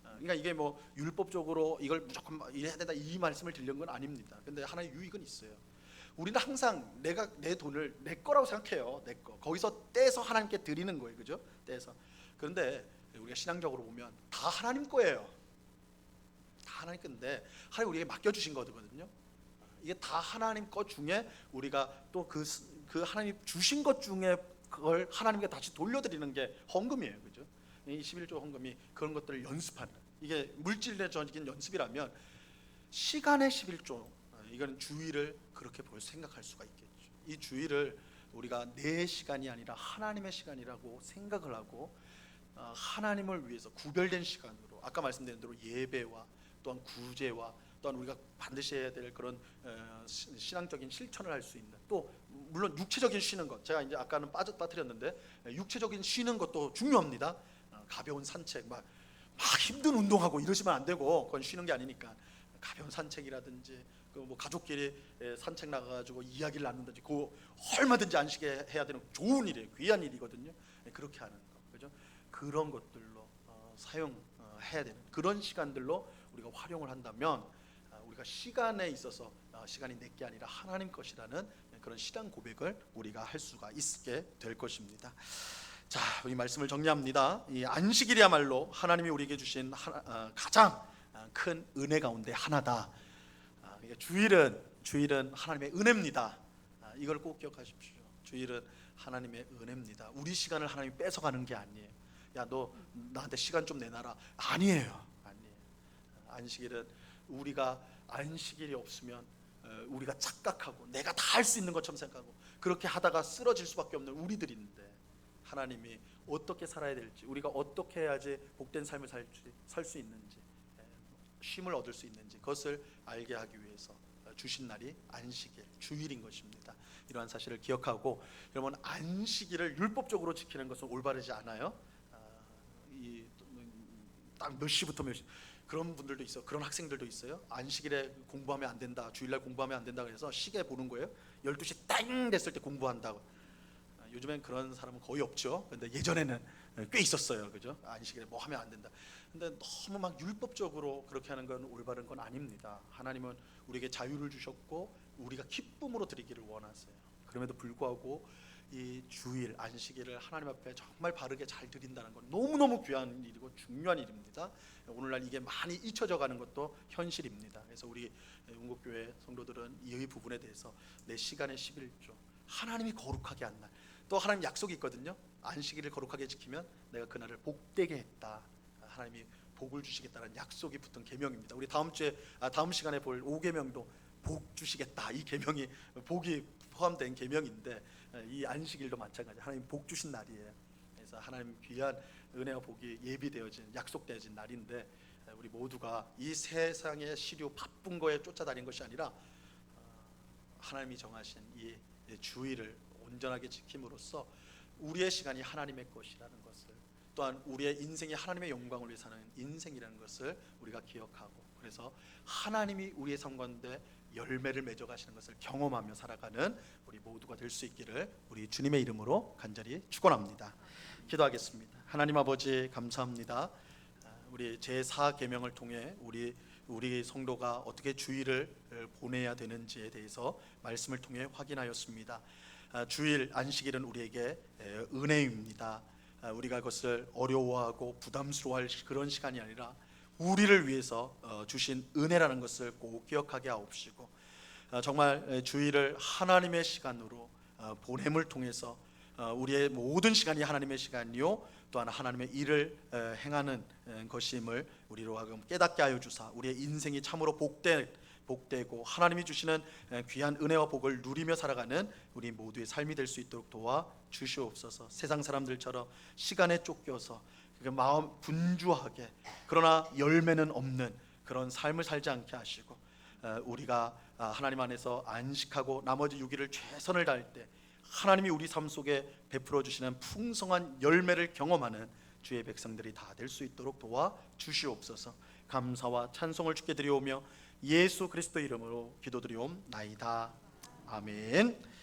[SPEAKER 1] 그러니까 이게 뭐 율법적으로 이걸 무조건 이래야 된다 이 말씀을 드리는 건 아닙니다. 근데 하나의 유익은 있어요. 우리는 항상 내가 내 돈을 내 거라고 생각해요. 내 거. 거기서 떼서 하나님께 드리는 거예요. 그죠? 떼서. 그런데 우리가 신앙적으로 보면 다 하나님 거예요. 다 하나님 건데 하나님 우리에게 맡겨주신 거거든요. 이게 다 하나님 것 중에 우리가 또 그 하나님 주신 것 중에 그걸 하나님께 다시 돌려드리는 게 헌금이에요. 그죠? 이 11조 헌금이 그런 것들을 연습하는, 이게 물질적인 연습이라면 시간의 11조, 이건 주일을 그렇게 생각할 수가 있겠죠. 이 주일을 우리가 내 시간이 아니라 하나님의 시간이라고 생각을 하고, 하나님을 위해서 구별된 시간으로, 아까 말씀드린 대로 예배와 또한 구제와 또한 우리가 반드시 해야 될 그런 신앙적인 실천을 할 수 있는, 또 물론 육체적인 쉬는 것, 제가 이제 아까는 빠뜨렸는데 육체적인 쉬는 것도 중요합니다. 가벼운 산책, 막 힘든 운동하고 이러시면 안 되고, 그건 쉬는 게 아니니까 가벼운 산책이라든지 뭐 가족끼리 산책 나가가지고 이야기를 나눈다든지, 그거 얼마든지 안식에 해야 되는 좋은 일이에요. 귀한 일이거든요. 그렇게 하는 거, 그죠? 그런 것들로 사용해야 되는 그런 시간들로 우리가 활용을 한다면, 우리가 시간에 있어서 시간이 내 게 아니라 하나님 것이라는 그런 신앙 고백을 우리가 할 수가 있게 될 것입니다. 자, 이 말씀을 정리합니다. 이 안식일이야말로 하나님이 우리에게 주신 가장 큰 은혜 가운데 하나다. 주일은 하나님의 은혜입니다. 이걸 꼭 기억하십시오. 주일은 하나님의 은혜입니다. 우리 시간을 하나님이 뺏어가는 게 아니에요. 야, 너 나한테 시간 좀 내놔라. 아니에요. 안식일은 우리가 안식일이 없으면 우리가 착각하고 내가 다 할 수 있는 것처럼 생각하고 그렇게 하다가 쓰러질 수밖에 없는 우리들인데, 하나님이 어떻게 살아야 될지, 우리가 어떻게 해야지 복된 삶을 살 수 있는지, 쉼을 얻을 수 있는지, 그것을 알게 하기 위해서 주신 날이 안식일, 주일인 것입니다. 이러한 사실을 기억하고, 여러분, 안식일을 율법적으로 지키는 것은 올바르지 않아요. 딱 몇 시부터 몇 시, 그런 분들도 있어, 그런 학생들도 있어요. 안식일에 공부하면 안 된다, 주일날 공부하면 안 된다 그래서 시계 보는 거예요. 12시 땡 됐을 때 공부한다고. 요즘엔 그런 사람은 거의 없죠. 근데 예전에는 꽤 있었어요. 그죠? 안식일에 뭐 하면 안 된다. 근데 너무 막 율법적으로 그렇게 하는 건 올바른 건 아닙니다. 하나님은 우리에게 자유를 주셨고 우리가 기쁨으로 드리기를 원하세요. 그럼에도 불구하고 이 주일, 안식일을 하나님 앞에 정말 바르게 잘 드린다는 건 너무너무 귀한 일이고 중요한 일입니다. 오늘날 이게 많이 잊혀져 가는 것도 현실입니다. 그래서 우리 운곡교회 성도들은 이 부분에 대해서 내 시간의 11조, 하나님이 거룩하게 한 날, 또 하나님 약속이 있거든요. 안식일을 거룩하게 지키면 내가 그날을 복되게 했다, 하나님이 복을 주시겠다는 약속이 붙은 계명입니다. 우리 다음 시간에 볼 5계명도 복 주시겠다, 이 계명이 복이 포함된 계명인데, 이 안식일도 마찬가지, 하나님 복 주신 날이에요. 그래서 하나님 귀한 은혜와 복이 예비되어진, 약속되어진 날인데, 우리 모두가 이 세상의 시류 바쁜 거에 쫓아다닌 것이 아니라 하나님이 정하신 이 주일을 온전하게 지킴으로써 우리의 시간이 하나님의 것이라는 것을, 또한 우리의 인생이 하나님의 영광을 위해 사는 인생이라는 것을 우리가 기억하고, 그래서 하나님이 우리의 삶 가운데 열매를 맺어 가시는 것을 경험하며 살아가는 우리 모두가 될 수 있기를 우리 주님의 이름으로 간절히 축원합니다. 기도하겠습니다. 하나님 아버지, 감사합니다. 우리 제4계명을 통해 우리 성도가 어떻게 주일을 보내야 되는지에 대해서 말씀을 통해 확인하였습니다. 주일, 안식일은 우리에게 은혜입니다. 우리가 그것을 어려워하고 부담스러워할 그런 시간이 아니라 우리를 위해서 주신 은혜라는 것을 꼭 기억하게 하옵시고, 정말 주일을 하나님의 시간으로 보냄을 통해서 우리의 모든 시간이 하나님의 시간이요 또한 하나님의 일을 행하는 것임을 우리로 하여금 깨닫게 하여 주사, 우리의 인생이 참으로 복되고 하나님이 주시는 귀한 은혜와 복을 누리며 살아가는 우리 모두의 삶이 될 수 있도록 도와 주시옵소서. 세상 사람들처럼 시간에 쫓겨서 마음 분주하게, 그러나 열매는 없는 그런 삶을 살지 않게 하시고, 우리가 하나님 안에서 안식하고 나머지 6일을 최선을 다할 때 하나님이 우리 삶 속에 베풀어 주시는 풍성한 열매를 경험하는 주의 백성들이 다 될 수 있도록 도와 주시옵소서. 감사와 찬송을 주께 드리오며 예수 그리스도 이름으로 기도드리옵나이다. 아멘.